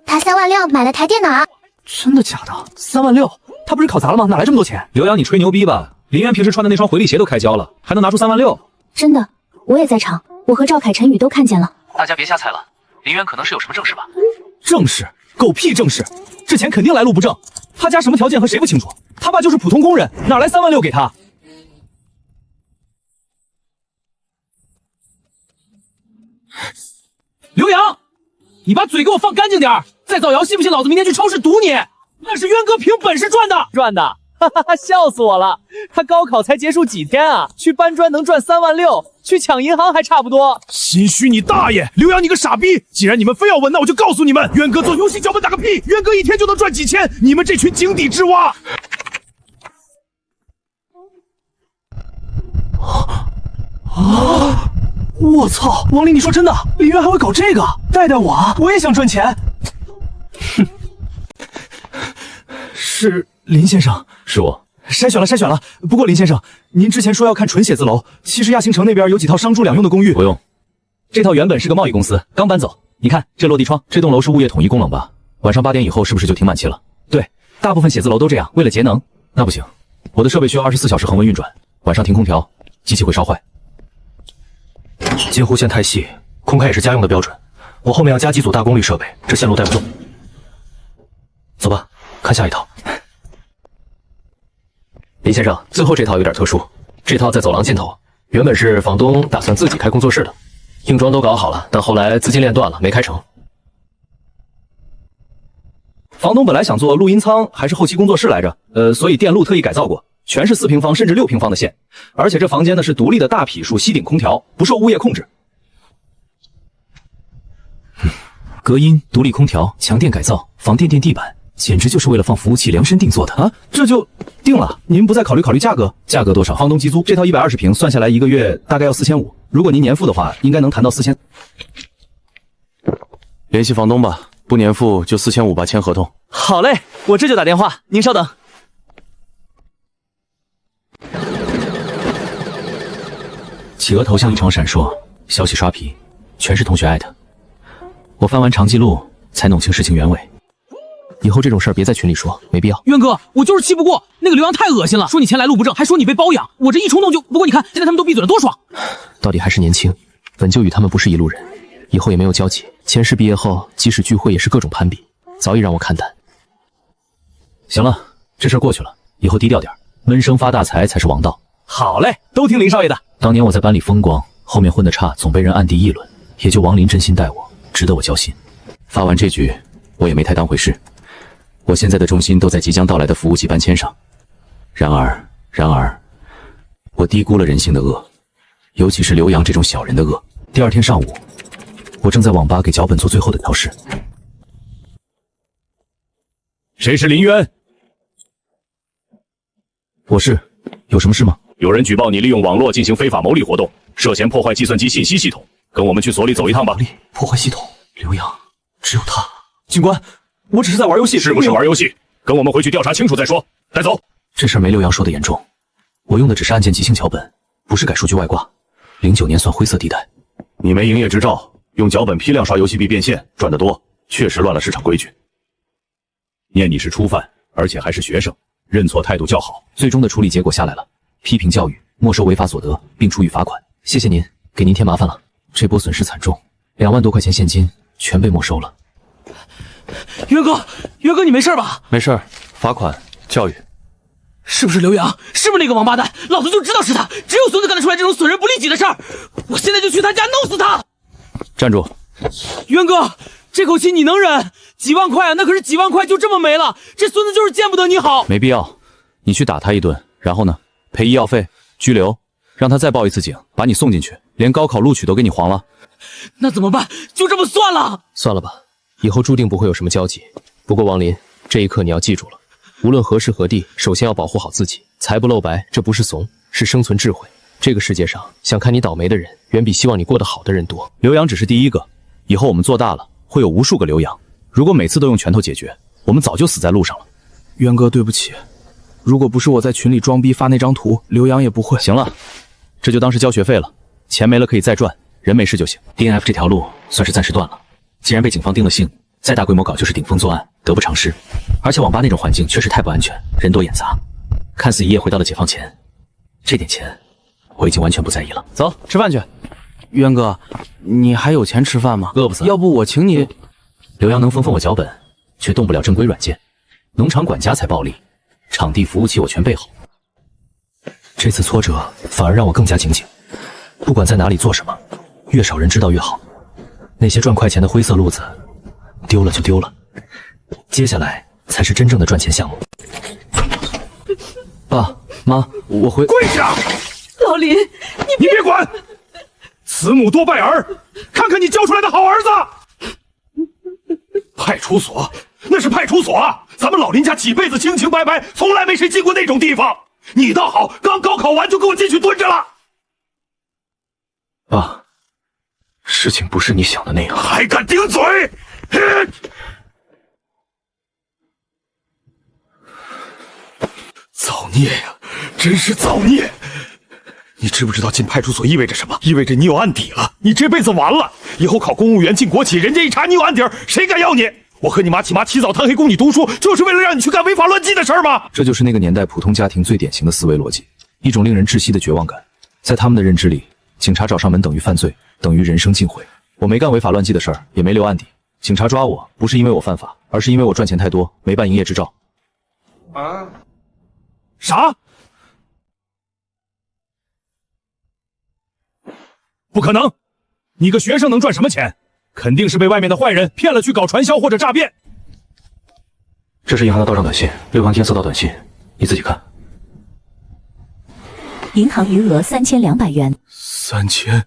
他36000买了台电脑。真的假的？36000？他不是考砸了吗？哪来这么多钱？刘洋，你吹牛逼吧？林渊平时穿的那双回力鞋都开胶了，还能拿出36000？真的，我也在场，我和赵凯、陈宇都看见了。大家别瞎猜了，林渊可能是有什么正事吧？正事？狗屁正事！这钱肯定来路不正。他家什么条件和谁不清楚？他爸就是普通工人，哪来36000给他？刘洋，你把嘴给我放干净点！再造谣，信不信老子明天去超市堵你？那是渊哥凭本事赚的，哈哈哈，笑死我了！他高考才结束几天啊，去搬砖能赚36000，去抢银行还差不多。心虚你大爷！刘洋你个傻逼！既然你们非要问，那我就告诉你们，渊哥做游戏脚本打个屁！渊哥一天就能赚几千，你们这群井底之蛙！我操！王林，你说真的？林渊还会搞这个？带带我啊！我也想赚钱。哼，是林先生。是我。筛选了。不过林先生，您之前说要看纯写字楼，其实亚星城那边有几套商住两用的公寓。不用，这套原本是个贸易公司，刚搬走。你看这落地窗，这栋楼是物业统一供冷吧？晚上8点以后是不是就停满气了？对，大部分写字楼都这样，为了节能。那不行，我的设备需要24小时恒温运转，晚上停空调，机器会烧坏。接弧线太细，空开也是家用的标准。我后面要加几组大功率设备，这线路带不动。走吧，看下一套。林先生，最后这套有点特殊，这套在走廊尽头，原本是房东打算自己开工作室的，硬装都搞好了，但后来资金链断了，没开成。房东本来想做录音舱还是后期工作室来着，所以电路特意改造过，全是4平方甚至6平方的线，而且这房间呢是独立的大匹数吸顶空调，不受物业控制。隔音、独立空调、强电改造、防电地板，简直就是为了放服务器量身定做的啊！这就定了，您不再考虑价格？价格多少？房东集租这套120平，算下来1个月大概要4500，如果您年付的话，应该能谈到4000。联系房东吧，不年付就4500吧，签合同。好嘞，我这就打电话，您稍等。企鹅头像异常闪烁，消息刷屏，全是同学艾特。我翻完长记录，才弄清事情原委。以后这种事儿别在群里说，没必要。渊哥，我就是气不过，那个刘洋太恶心了，说你钱来路不正，还说你被包养，我这一冲动就……不过你看，现在他们都闭嘴了，多爽！到底还是年轻，本就与他们不是一路人，以后也没有交集。前世毕业后，即使聚会也是各种攀比，早已让我看淡。行了，这事儿过去了，以后低调点，闷声发大财才是王道。好嘞，都听林少爷的。当年我在班里风光，后面混得差，总被人暗地议论，也就王林真心待我，值得我交心。发完这局，我也没太当回事。我现在的重心都在即将到来的服务器搬迁上。然而，我低估了人性的恶，尤其是刘洋这种小人的恶。第2天上午，我正在网吧给脚本做最后的调试。谁是林渊？我是，有什么事吗？有人举报你利用网络进行非法牟利活动，涉嫌破坏计算机信息系统，跟我们去所里走一趟吧。破坏系统，刘洋，只有他。警官，我只是在玩游戏，是不是玩游戏？跟我们回去调查清楚再说。带走。这事儿没刘洋说的严重，我用的只是案件即兴脚本，不是改数据外挂。09年算灰色地带。你没营业执照，用脚本批量刷游戏币变现，赚得多，确实乱了市场规矩。念你是初犯，而且还是学生，认错态度较好。最终的处理结果下来了，批评教育，没收违法所得，并处以罚款。谢谢您，给您添麻烦了。这波损失惨重，2万多块钱现金全被没收了。元哥，你没事吧？没事，罚款、教育。是不是刘洋？是不是那个王八蛋？老子就知道是他，只有孙子干得出来这种损人不利己的事儿。我现在就去他家弄死他！站住！元哥，这口气你能忍？几万块啊，那可是几万块，就这么没了。这孙子就是见不得你好。没必要，你去打他一顿，然后呢，赔医药费、拘留，让他再报一次警，把你送进去，连高考录取都给你黄了。那怎么办？就这么算了？算了吧，以后注定不会有什么交集。不过王林，这一刻你要记住了，无论何时何地，首先要保护好自己，财不露白，这不是怂，是生存智慧。这个世界上，想看你倒霉的人，远比希望你过得好的人多。刘洋只是第一个，以后我们做大了，会有无数个刘洋。如果每次都用拳头解决，我们早就死在路上了。元哥，对不起，如果不是我在群里装逼发那张图，刘洋也不会。行了，这就当是交学费了，钱没了可以再赚，人没事就行。DNF 这条路算是暂时断了，既然被警方定了性，再大规模搞就是顶风作案，得不偿失。而且网吧那种环境确实太不安全，人多眼杂。看似一夜回到了解放前，这点钱我已经完全不在意了。走，吃饭去。元哥，你还有钱吃饭吗？饿不死。要不我请你。刘洋能封我脚本，却动不了正规软件。农场管家才暴力，场地服务器我全备好。这次挫折反而让我更加警醒，不管在哪里做什么，越少人知道越好。那些赚快钱的灰色路子，丢了就丢了。接下来才是真正的赚钱项目。爸妈，我回。跪下！老林，你别管！慈母多败儿，看看你教出来的好儿子！派出所那是派出所，咱们老林家几辈子清清白白，从来没谁进过那种地方。你倒好，刚高考完就给我进去蹲着了。爸，事情不是你想的那样。还敢顶嘴！造孽呀，真是造孽！你知不知道进派出所意味着什么？意味着你有案底了，你这辈子完了。以后考公务员进国企，人家一查你有案底儿，谁敢要你？我和你妈起妈起早贪黑供你读书，就是为了让你去干违法乱纪的事儿吗？这就是那个年代普通家庭最典型的思维逻辑，一种令人窒息的绝望感。在他们的认知里，警察找上门等于犯罪，等于人生尽毁。我没干违法乱纪的事儿，也没留案底。警察抓我不是因为我犯法，而是因为我赚钱太多，没办营业执照。啊？啥？不可能！你个学生能赚什么钱？肯定是被外面的坏人骗了去搞传销或者诈骗。这是银行的到账短信，6行天收到短信，你自己看。银行余额3200元。3200？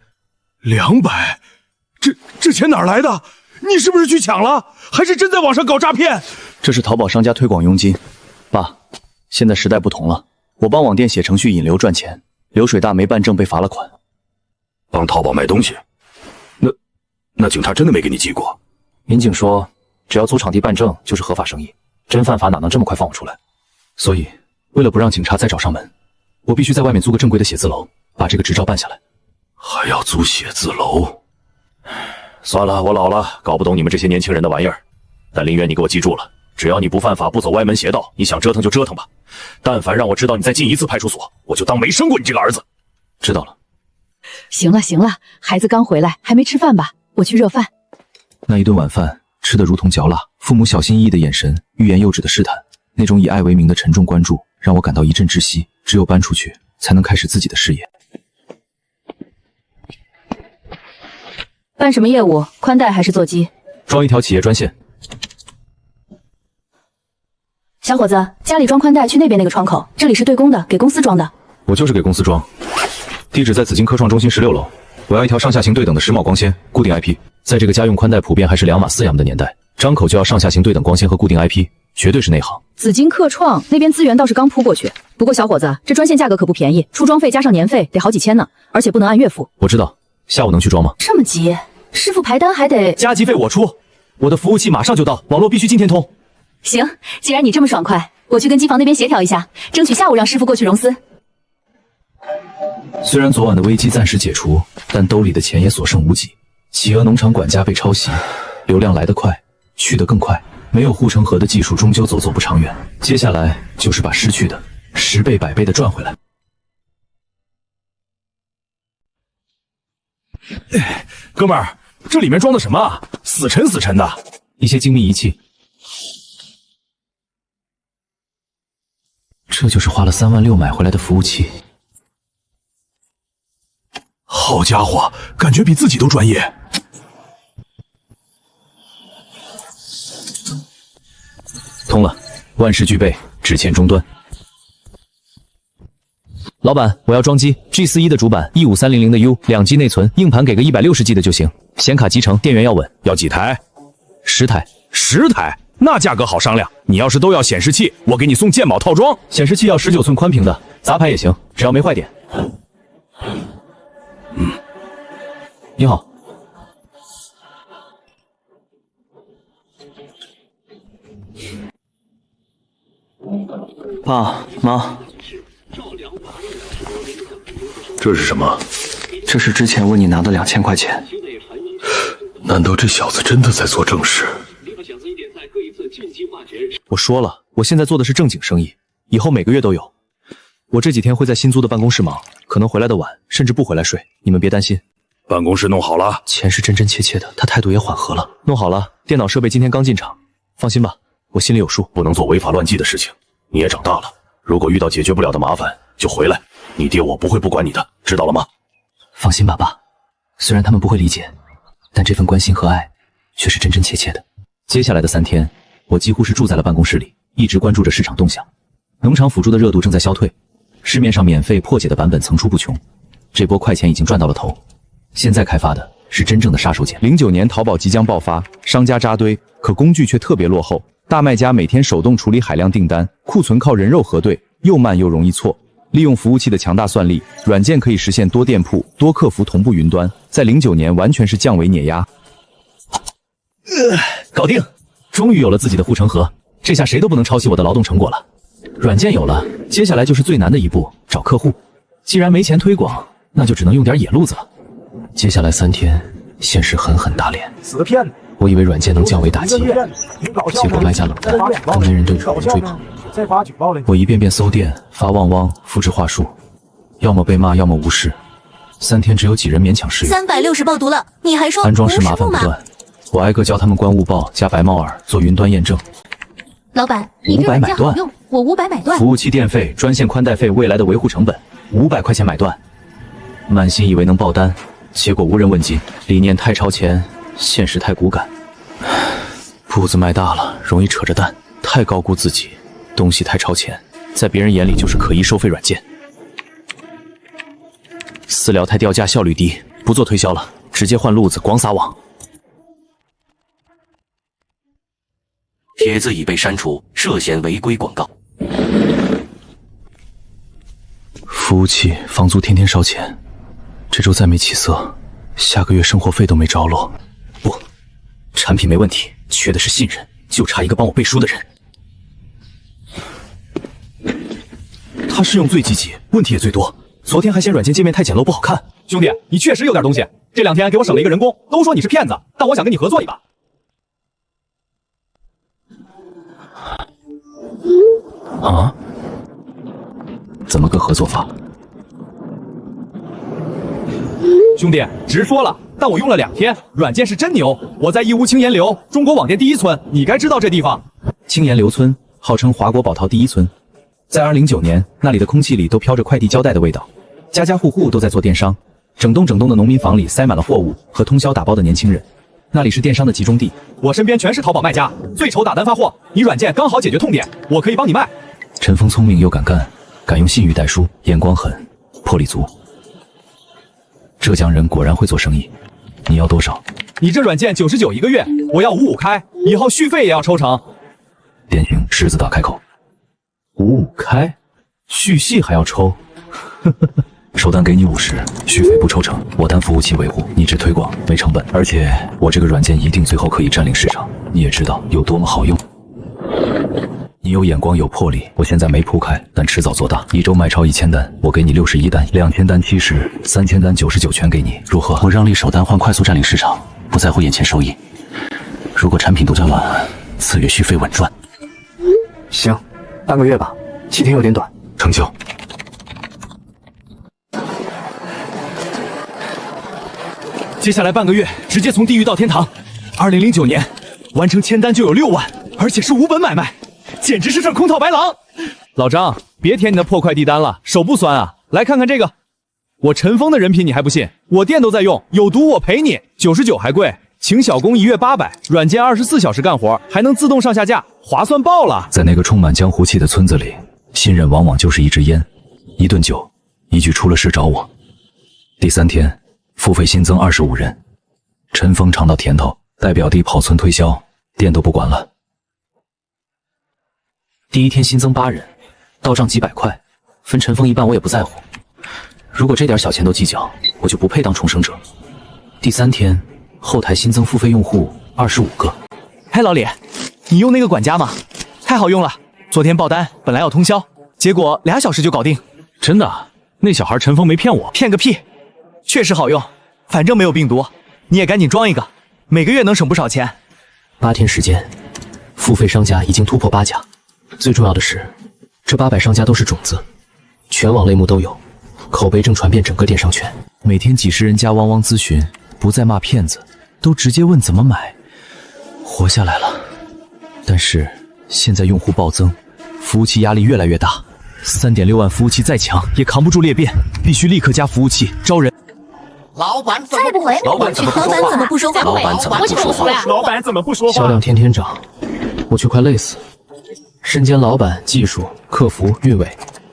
这钱哪儿来的？你是不是去抢了？还是真在网上搞诈骗？这是淘宝商家推广佣金。爸，现在时代不同了，我帮网店写程序引流赚钱，流水大没办证被罚了款。帮淘宝卖东西？那警察真的没给你记过？民警说，只要租场地办证就是合法生意，真犯法哪能这么快放我出来？所以，为了不让警察再找上门，我必须在外面租个正规的写字楼，把这个执照办下来。还要租写字楼？算了，我老了，搞不懂你们这些年轻人的玩意儿。但林渊，你给我记住了，只要你不犯法，不走歪门邪道，你想折腾就折腾吧。但凡让我知道你再进一次派出所，我就当没生过你这个儿子。知道了。行了行了，孩子刚回来，还没吃饭吧？我去热饭。那一顿晚饭吃得如同嚼蜡，父母小心翼翼的眼神，欲言又止的试探，那种以爱为名的沉重关注，让我感到一阵窒息。只有搬出去，才能开始自己的事业。办什么业务？宽带还是座机？装一条企业专线。小伙子，家里装宽带去那边那个窗口，这里是对公的，给公司装的。我就是给公司装，地址在紫金科创中心16楼。我要一条上下行对等的时髦光纤，固定 IP。在这个家用宽带普遍还是2码4 M 的年代，张口就要上下行对等光纤和固定 IP， 绝对是内行。紫金科创那边资源倒是刚铺过去，不过小伙子，这专线价格可不便宜，出装费加上年费得好几千呢，而且不能按月付。我知道，下午能去装吗？这么急，师傅排单还得加急费我出，我的服务器马上就到，网络必须今天通。行，既然你这么爽快，我去跟机房那边协调一下，争取下午让师傅过去融资。虽然昨晚的危机暂时解除，但兜里的钱也所剩无几。企鹅农场管家被抄袭，流量来得快，去得更快。没有护城河的技术，终究走不长远。接下来就是把失去的10倍、100倍的赚回来。哥们儿，这里面装的什么啊？死沉死沉的。一些精密仪器。这就是花了3万6买回来的服务器。好家伙，感觉比自己都专业。通了，万事俱备，只欠终端。老板，我要装机 G41的主板15300的 U，2G 内存，硬盘给个160G 的就行。显卡集成，电源要稳。要几台？10台。10台？那价格好商量。你要是都要显示器，我给你送鉴宝套装。显示器要19寸宽屏的，杂牌也行，只要没坏点。你好。爸妈，这是什么？这是之前问你拿的2000块钱。难道这小子真的在做正事？我说了，我现在做的是正经生意，以后每个月都有。我这几天会在新租的办公室忙，可能回来的晚，甚至不回来睡，你们别担心。办公室弄好了？钱是真真切切的，他态度也缓和了。弄好了，电脑设备今天刚进场，放心吧，我心里有数。不能做违法乱纪的事情。你也长大了，如果遇到解决不了的麻烦，就回来。你爹我不会不管你的，知道了吗？放心吧，爸。虽然他们不会理解，但这份关心和爱却是真真切切的。接下来的3天，我几乎是住在了办公室里，一直关注着市场动向。农场辅助的热度正在消退，市面上免费破解的版本层出不穷，这波快钱已经赚到了头。现在开发的是真正的杀手锏。09年淘宝即将爆发，商家扎堆，可工具却特别落后。大卖家每天手动处理海量订单，库存靠人肉核对，又慢又容易错。利用服务器的强大算力，软件可以实现多店铺、多客服同步云端，在09年完全是降维碾压。搞定！终于有了自己的护城河，这下谁都不能抄袭我的劳动成果了。软件有了，接下来就是最难的一步，找客户。既然没钱推广，那就只能用点野路子了。接下来3天，现实狠狠打脸。死骗子！我以为软件能降维打击，结果卖家冷淡，更没人对主人追捧。我一遍遍搜店，发旺旺，复制话术，要么被骂，要么无视。3天只有几人勉强适用。360爆毒了，你还说安装时麻烦不断，我挨个教他们关误报，加白帽耳做云端验证。老板，你这软件好用，我500买断。服务器电费、专线宽带费、未来的维护成本，500块钱买断。满心以为能爆单，结果无人问津。理念太超前，现实太骨感。步子迈大了，容易扯着蛋，太高估自己，东西太超前，在别人眼里就是可疑收费软件。私聊太掉价，效率低，不做推销了，直接换路子，广撒网。帖子已被删除，涉嫌违规广告。服务器、房租天天烧钱，这周再没起色，下个月生活费都没着落。不，产品没问题，缺的是信任，就差一个帮我背书的人。他试用最积极，问题也最多。昨天还嫌软件界面太简陋不好看。兄弟，你确实有点东西，这2天给我省了一个人工。都说你是骗子，但我想跟你合作一把。啊？怎么个合作法？兄弟，直说了，但我用了2天，软件是真牛。我在义乌青岩流，中国网店第1村，你该知道这地方。青岩流村号称华国宝陶第1村，在2009年，那里的空气里都飘着快递胶带的味道，家家户户都在做电商，整栋的农民房里塞满了货物和通宵打包的年轻人。那里是电商的集中地。我身边全是淘宝卖家，最愁打单发货，你软件刚好解决痛点，我可以帮你卖。陈峰聪明又敢干，敢用信誉带书，眼光狠，魄力足。浙江人果然会做生意。你要多少？你这软件99一个月，我要55开，以后续费也要抽成。典型狮子大开口。55开，续系还要抽？首单给你50，续费不抽成，我担服务器维护，你只推广没成本，而且我这个软件一定最后可以占领市场，你也知道有多么好用。你有眼光有魄力，我现在没铺开，但迟早做大。一周卖超1000单，我给你61单，2000单70，3000单99，全给你，如何？我让利手单换快速占领市场，不在乎眼前收益。如果产品独家完，次月续费稳赚。行，半个月吧，7天有点短。成交。接下来半个月，直接从地狱到天堂。2009年完成1000单就有6万，而且是无本买卖，简直是赚空套白狼。老张，别填你的破快递单了，手不酸啊？来看看这个，我陈峰的人品你还不信？我店都在用，有毒我赔你，99还贵，请小工1月800，软件24小时干活，还能自动上下架，划算爆了。在那个充满江湖气的村子里，新人往往就是一支烟、一顿酒、一句出了事找我。第3天。付费新增25人，陈峰尝到甜头，带表弟跑村推销，店都不管了。第1天新增8人，到账几百块，分陈峰一半我也不在乎。如果这点小钱都计较，我就不配当重生者。第3天，后台新增付费用户25个。嘿，老李，你用那个管家吗？太好用了，昨天报单本来要通宵，结果2小时就搞定。真的？那小孩陈峰没骗我？骗个屁！确实好用，反正没有病毒，你也赶紧装一个，每个月能省不少钱。8天时间，付费商家已经突破8家。最重要的是，这800商家都是种子，全网类目都有，口碑正传遍整个电商圈。每天几十人加汪汪咨询，不再骂骗子，都直接问怎么买，活下来了。但是现在用户暴增，服务器压力越来越大，3.6万服务器再强也扛不住裂变，必须立刻加服务器招人。老板再不回，老板怎么不说话？老板怎么不说话？老板怎么不说话？销量天天涨，我却快累死。身兼老板、技术、客服、运维，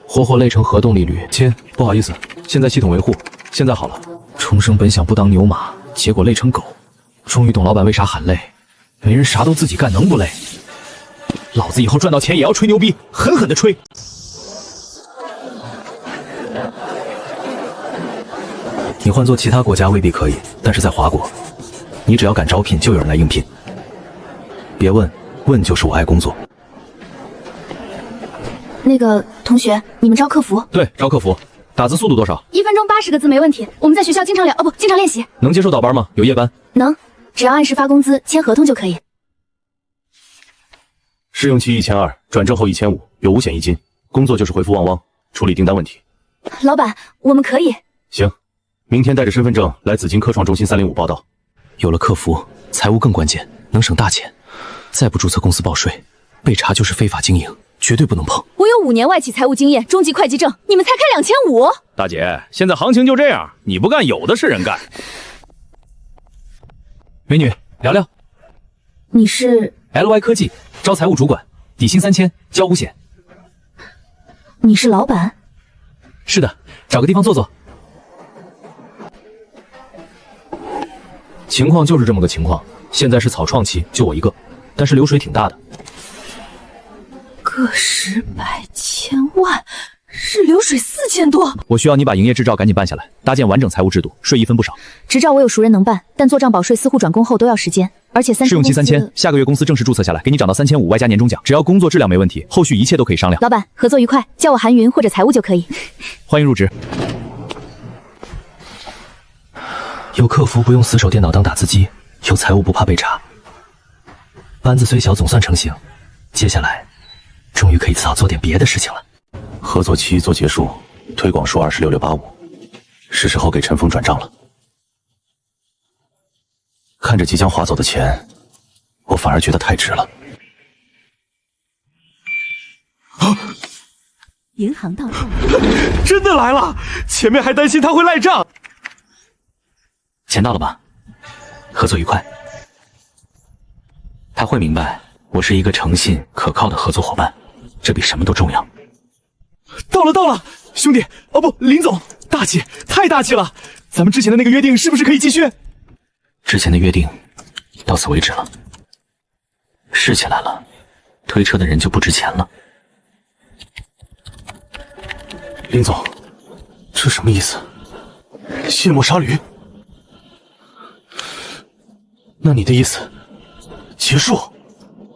活累成核动力驴。亲，不好意思，现在系统维护，现在好了。重生本想不当牛马，结果累成狗。终于懂老板为啥喊累，没人啥都自己干，能不累？老子以后赚到钱也要吹牛逼，狠狠的吹。你换做其他国家未必可以，但是在华国，你只要敢招聘，就有人来应聘。别问，问就是我爱工作。那个同学，你们招客服？对，招客服。打字速度多少？1分钟80个字没问题。我们在学校经常聊，经常练习。能接受倒班吗？有夜班？能，只要按时发工资、签合同就可以。试用期1200，转正后1500，有5险1金。工作就是回复旺旺，处理订单问题。老板，我们可以。行。明天带着身份证来紫金科创中心305报道。有了客服，财务更关键，能省大钱。再不注册公司报税，被查就是非法经营，绝对不能碰。我有5年外企财务经验，中级会计证，你们才开2500。大姐，现在行情就这样，你不干有的是人干。美女，聊聊。你是 LY 科技招财务主管，底薪3000，交5险。你是老板？是的，找个地方坐坐。情况就是这么个情况，现在是草创期，就我一个，但是流水挺大的。个10、100、1000万，日流水4000多。我需要你把营业执照赶紧办下来，搭建完整财务制度，税益分不少。执照我有熟人能办，但做账保税私户转公后都要时间，而且试用期3000，下个月公司正式注册下来，给你涨到3500外加年终奖，只要工作质量没问题，后续一切都可以商量。老板，合作愉快，叫我韩云或者财务就可以。欢迎入职。有客服不用死守电脑当打字机，有财务不怕被查。班子虽小，总算成型。接下来，终于可以早做点别的事情了。合作期做结束，推广数26.685，是时候给陈峰转账了。看着即将划走的钱，我反而觉得太值了。银行到账，真的来了！前面还担心他会赖账。钱到了吧？合作愉快。他会明白，我是一个诚信可靠的合作伙伴，这比什么都重要。到了，兄弟，林总，大气，太大气了！咱们之前的那个约定是不是可以继续？之前的约定到此为止了。试起来了，推车的人就不值钱了。林总，这什么意思？卸磨杀驴？那你的意思，结束？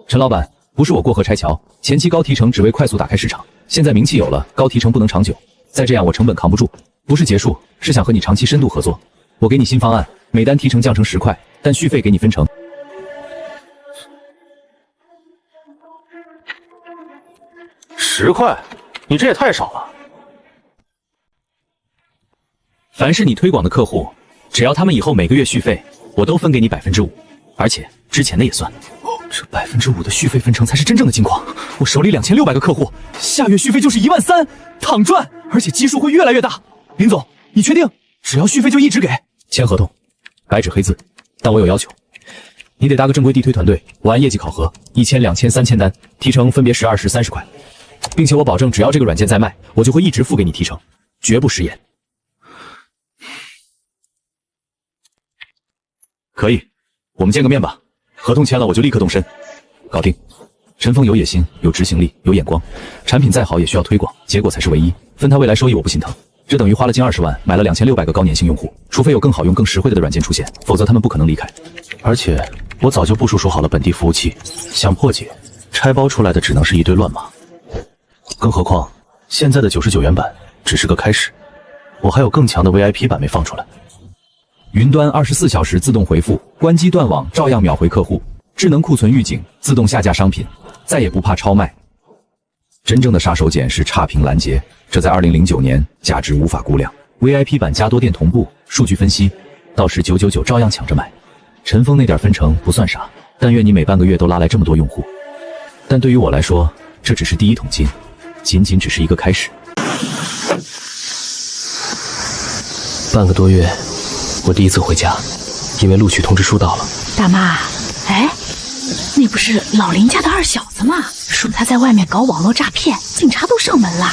陈老板，不是我过河拆桥，前期高提成只为快速打开市场，现在名气有了，高提成不能长久，再这样我成本扛不住。不是结束，是想和你长期深度合作。我给你新方案，每单提成降成10块，但续费给你分成。10块？你这也太少了。凡是你推广的客户，只要他们以后每个月续费，我都分给你5%，而且之前的也算。这5%的续费分成才是真正的金矿。我手里2600个客户，下月续费就是13000，躺赚，而且基数会越来越大。林总，你确定？只要续费就一直给？签合同，白纸黑字。但我有要求，你得搭个正规地推团队，我按业绩考核，1000、2000、3000单，提成分别10、20、30块，并且我保证，只要这个软件在卖，我就会一直付给你提成，绝不食言。可以，我们见个面吧。合同签了，我就立刻动身。搞定。陈峰有野心，有执行力，有眼光，产品再好也需要推广，结果才是唯一。分他未来收益我不心疼，这等于花了近20万买了2600个高粘性用户，除非有更好用、更实惠的软件出现，否则他们不可能离开。而且我早就部署好了本地服务器，想破解，拆包出来的只能是一堆乱码。更何况现在的99元版只是个开始，我还有更强的 VIP 版没放出来。云端24小时自动回复，关机断网照样秒回客户，智能库存预警，自动下架商品，再也不怕超卖。真正的杀手锏是差评拦截，这在2009年价值无法估量。VIP 版加多店同步，数据分析，到时999照样抢着买。陈峰那点分成不算啥，但愿你每半个月都拉来这么多用户。但对于我来说，这只是第一桶金，仅仅只是一个开始。半个多月，我第一次回家，因为录取通知书到了。大妈，哎，那不是老林家的二小子吗？说他在外面搞网络诈骗，警察都上门了。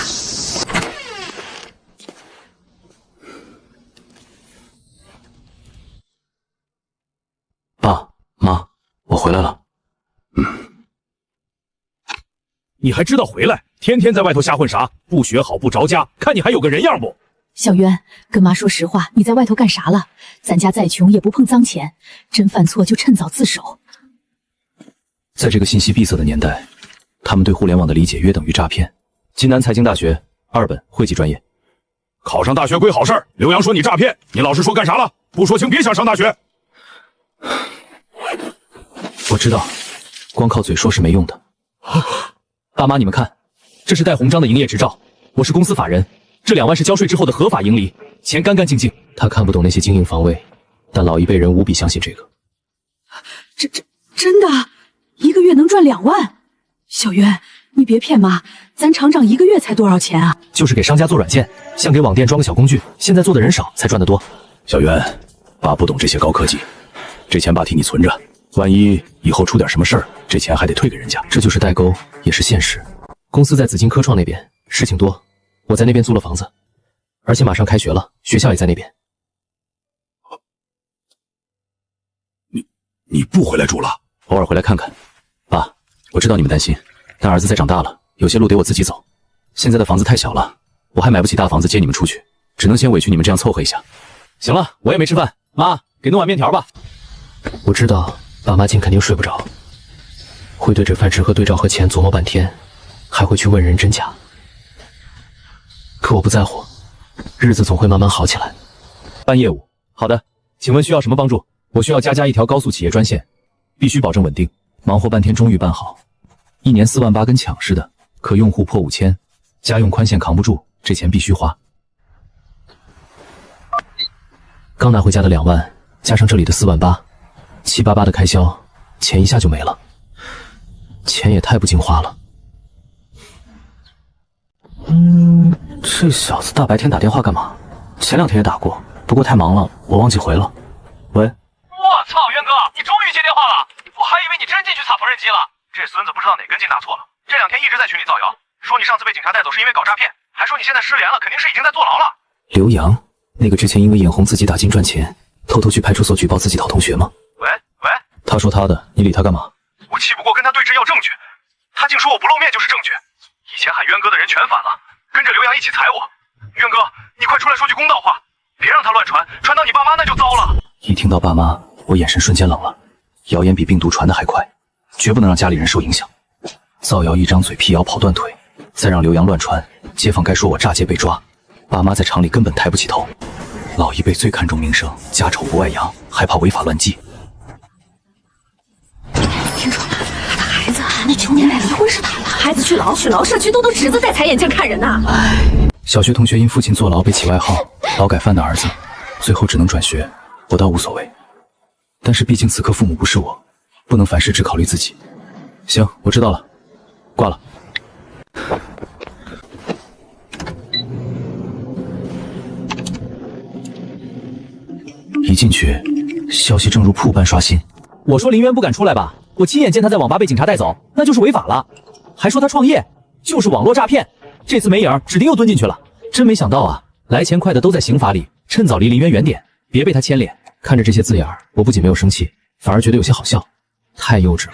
爸妈，我回来了。你还知道回来？天天在外头瞎混啥？不学好不着家，看你还有个人样不？小渊，跟妈说实话，你在外头干啥了？咱家再穷也不碰脏钱，真犯错就趁早自首。在这个信息闭塞的年代，他们对互联网的理解约等于诈骗。津南财经大学2本会计专业，考上大学归好事儿。刘洋说你诈骗，你老实说干啥了？不说清别想上大学。我知道，光靠嘴说是没用的。爸妈，你们看，这是带红章的营业执照，我是公司法人。这2万是交税之后的合法盈利，钱干干净净。他看不懂那些经营防卫，但老一辈人无比相信这个。真的，1个月能赚2万？小渊，你别骗妈，咱厂长1个月才多少钱啊？就是给商家做软件，像给网店装个小工具，现在做的人少，才赚得多。小渊，爸不懂这些高科技，这钱爸替你存着，万一以后出点什么事儿，这钱还得退给人家。这就是代沟，也是现实。公司在紫金科创那边，事情多。我在那边租了房子，而且马上开学了，学校也在那边。你不回来住了？偶尔回来看看。爸，我知道你们担心，但儿子在长大了，有些路得我自己走。现在的房子太小了，我还买不起大房子接你们出去，只能先委屈你们这样凑合一下。行了，我也没吃饭，妈，给弄碗面条吧。我知道爸妈今肯定睡不着，会对着饭吃和对照和钱琢磨半天，还会去问人真假。可我不在乎，日子总会慢慢好起来。办业务，好的，请问需要什么帮助？我需要加一条高速企业专线，必须保证稳定。忙活半天终于办好，1年4万8跟抢似的，可用户破5000，家用宽限扛不住，这钱必须花。刚拿回家的2万，加上这里的4万8，788的开销，钱一下就没了。钱也太不经花了。这小子大白天打电话干嘛？前2天也打过，不过太忙了，我忘记回了。喂，我操，渊哥，你终于接电话了！我还以为你真进去擦缝纫机了。这孙子不知道哪根筋搭错了，这2天一直在群里造谣，说你上次被警察带走是因为搞诈骗，还说你现在失联了，肯定是已经在坐牢了。刘洋，那个之前因为眼红自己打金赚钱，偷偷去派出所举报自己讨同学吗？喂，他说他的，你理他干嘛？我气不过跟他对峙要证据，他竟说我不露面就是证据。以前喊渊哥的人全反了，跟着刘洋一起踩我。渊哥，你快出来说句公道话，别让他乱传，传到你爸妈那就糟了。一听到爸妈，我眼神瞬间冷了。谣言比病毒传的还快，绝不能让家里人受影响。造谣一张嘴辟谣跑断腿，再让刘洋乱传，街坊该说我诈劫被抓，爸妈在厂里根本抬不起头。老一辈最看重名声，家丑不外扬，害怕违法乱纪。听说了，他的孩子那9年来离婚是他的，孩子去劳，社区都侄子戴彩眼镜看人呐。小学同学因父亲坐牢被起外号劳改犯的儿子，最后只能转学，我倒无所谓。但是毕竟此刻父母不是我，不能凡事只考虑自己。行，我知道了，挂了。一进去，消息正如瀑布般刷新。我说林渊不敢出来吧，我亲眼见他在网吧被警察带走，那就是违法了。还说他创业，就是网络诈骗。这次没影，指定又蹲进去了。真没想到啊，来钱快的都在刑法里，趁早离林渊远点，别被他牵连。看着这些字眼儿，我不仅没有生气，反而觉得有些好笑，太幼稚了。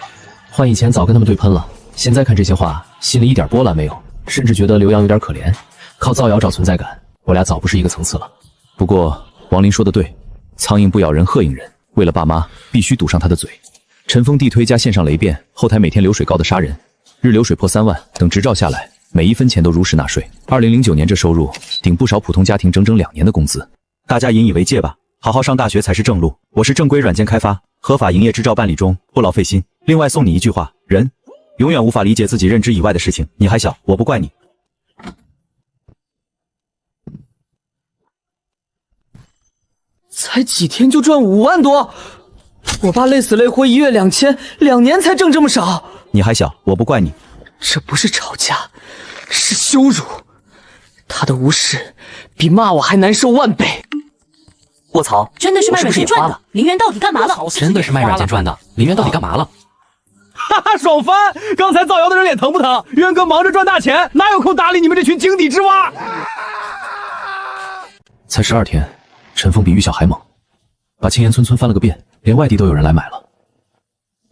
换以前早跟他们对喷了，现在看这些话，心里一点波澜没有，甚至觉得刘洋有点可怜，靠造谣找存在感，我俩早不是一个层次了。不过王林说的对，苍蝇不咬人，鹤应人。为了爸妈，必须堵上他的嘴。陈峰地推加线上雷变，后台每天流水高的杀人，日流水破3万，等执照下来，每一分钱都如实纳税。2009年这收入顶不少普通家庭整整2年的工资。大家引以为戒吧，好好上大学才是正路。我是正规软件开发，合法营业执照办理中，不劳费心。另外送你一句话：人永远无法理解自己认知以外的事情。你还小，我不怪你。才几天就赚5万多，我爸累死累活1月2000，2年才挣这么少。你还小，我不怪你。这不是吵架，是羞辱。他的无视比骂我还难受万倍。卧槽，真的是卖软件赚的。林渊到底干嘛了？真的是卖软件赚的。林渊到底干嘛了？哈哈，爽翻！刚才造谣的人脸疼不疼？渊哥忙着赚大钱，哪有空搭理你们这群井底之蛙？才12天，陈峰比玉晓还猛，把青岩村翻了个遍，连外地都有人来买了。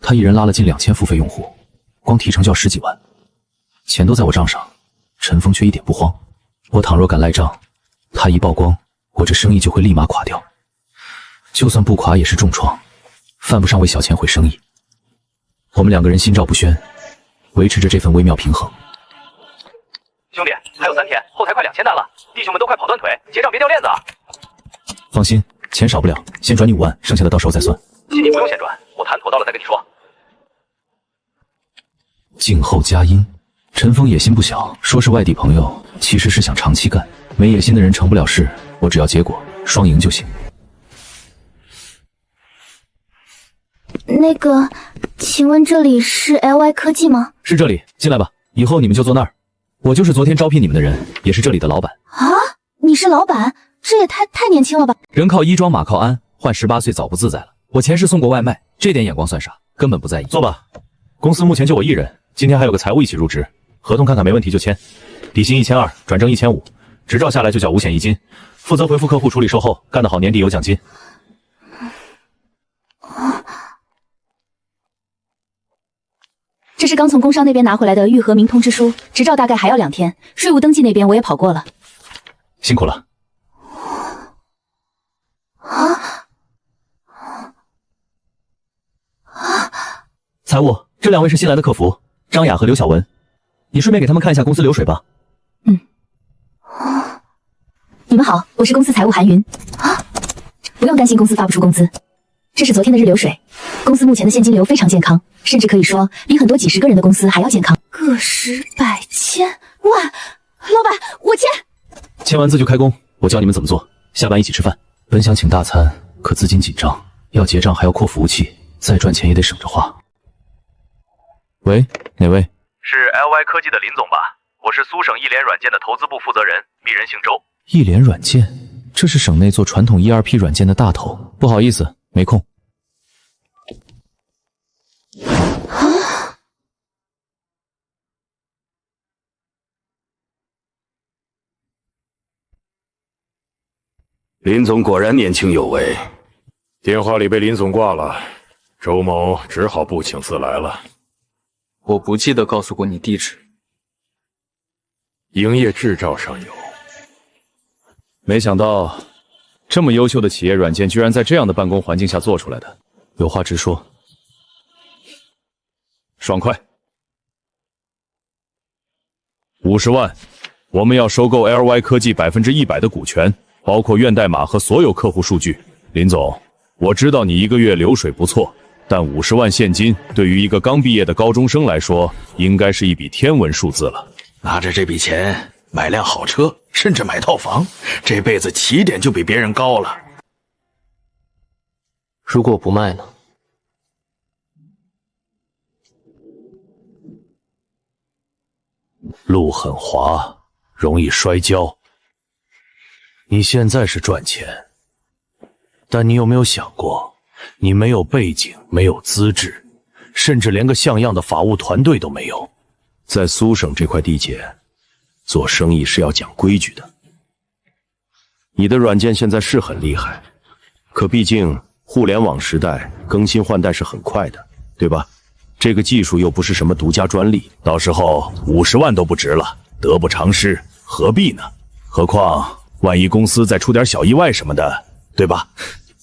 他一人拉了近2000付费用户，光提成就要10几万，钱都在我账上，陈峰却一点不慌。我倘若敢赖账，他一曝光，我这生意就会立马垮掉。就算不垮也是重创，犯不上为小钱毁生意。我们2个人心照不宣，维持着这份微妙平衡。兄弟，还有3天，后台快2000单了，弟兄们都快跑断腿，结账别掉链子啊！放心，钱少不了，先转你5万，剩下的到时候再算。亲，你不用先转，我谈妥到了再跟你说。静候佳音。陈峰野心不小，说是外地朋友，其实是想长期干。没野心的人成不了事，我只要结果，双赢就行。那个，请问这里是 LY 科技吗？是这里，进来吧。以后你们就坐那儿。我就是昨天招聘你们的人，也是这里的老板。啊，你是老板？这也太年轻了吧！人靠衣装，马靠鞍，换18岁早不自在了。我前世送过外卖，这点眼光算啥？根本不在意。坐吧。公司目前就我一人，今天还有个财务一起入职，合同看看没问题就签。底薪1200，转正1500，执照下来就缴5险1金，负责回复客户处理售后，干得好年底有奖金。这是刚从工商那边拿回来的预核明通知书，执照大概还要2天，税务登记那边我也跑过了。辛苦了。财务，这2位是新来的客服，张雅和刘晓文，你顺便给他们看一下公司流水吧。你们好，我是公司财务韩云。不用担心公司发不出工资，这是昨天的日流水。公司目前的现金流非常健康，甚至可以说比很多几十个人的公司还要健康。个十百千万，老板，我签。签完字就开工，我教你们怎么做，下班一起吃饭。本想请大餐，可资金紧张，要结账还要扩服务器，再赚钱也得省着花。喂，哪位？是 LY 科技的林总吧？我是苏省一联软件的投资部负责人，鄙人姓周。一联软件，这是省内做传统 ERP 软件的大头。不好意思，没空。林总果然年轻有为。电话里被林总挂了，周某只好不请自来了。我不记得告诉过你地址。营业执照上有。没想到，这么优秀的企业软件居然在这样的办公环境下做出来的。有话直说。爽快。50万，我们要收购 LY 科技100%的股权，包括源代码和所有客户数据。林总，我知道你1个月流水不错，但50万现金对于一个刚毕业的高中生来说，应该是一笔天文数字了。拿着这笔钱买辆好车，甚至买套房，这辈子起点就比别人高了。如果我不卖呢？路很滑，容易摔跤。你现在是赚钱，但你有没有想过，你没有背景，没有资质，甚至连个像样的法务团队都没有。在苏省这块地界，做生意是要讲规矩的。你的软件现在是很厉害，可毕竟互联网时代更新换代是很快的，对吧？这个技术又不是什么独家专利，到时候50万都不值了，得不偿失，何必呢？何况万一公司再出点小意外什么的，对吧？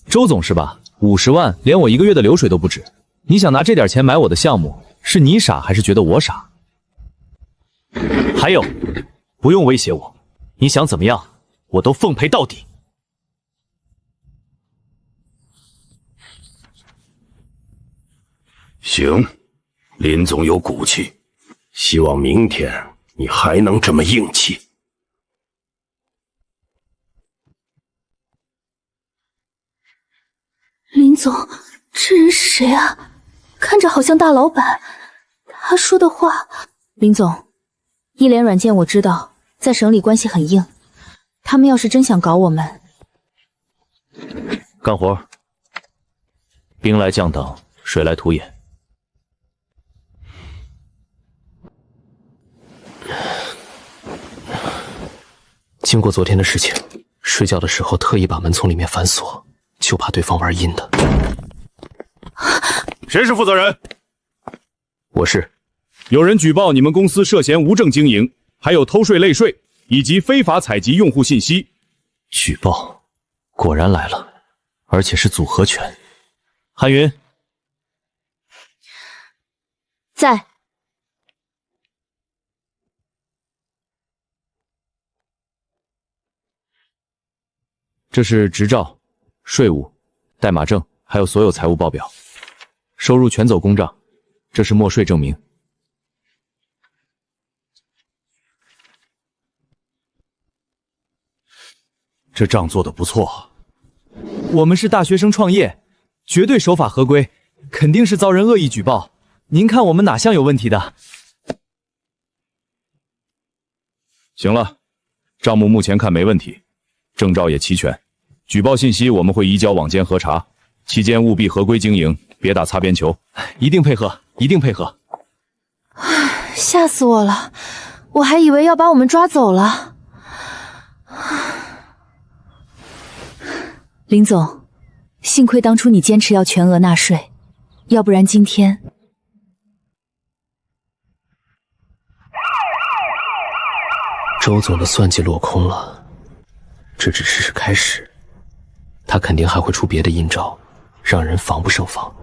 周总是吧？50万连我1个月的流水都不止，你想拿这点钱买我的项目，是你傻还是觉得我傻？还有，不用威胁我，你想怎么样，我都奉陪到底。行，林总有骨气，希望明天你还能这么硬气。林总，这人是谁啊？看着好像大老板，他说的话……林总，一联软件我知道，在省里关系很硬，他们要是真想搞我们，干活。兵来将挡，水来土掩。经过昨天的事情，睡觉的时候特意把门从里面反锁，就怕对方玩阴的。谁是负责人？我是。有人举报你们公司涉嫌无证经营，还有偷税漏税以及非法采集用户信息。举报，果然来了，而且是组合拳。韩云，在。这是执照、税务、代码证，还有所有财务报表，收入全走公账，这是没税证明。这账做得不错。我们是大学生创业，绝对守法合规，肯定是遭人恶意举报。您看我们哪像有问题的？行了，账目目前看没问题，证照也齐全。举报信息我们会移交网监核查，期间务必合规经营，别打擦边球。一定配合，一定配合。唉，吓死我了，我还以为要把我们抓走了。林总，幸亏当初你坚持要全额纳税，要不然今天……周总的算计落空了，这只是开始，他肯定还会出别的阴招，让人防不胜防。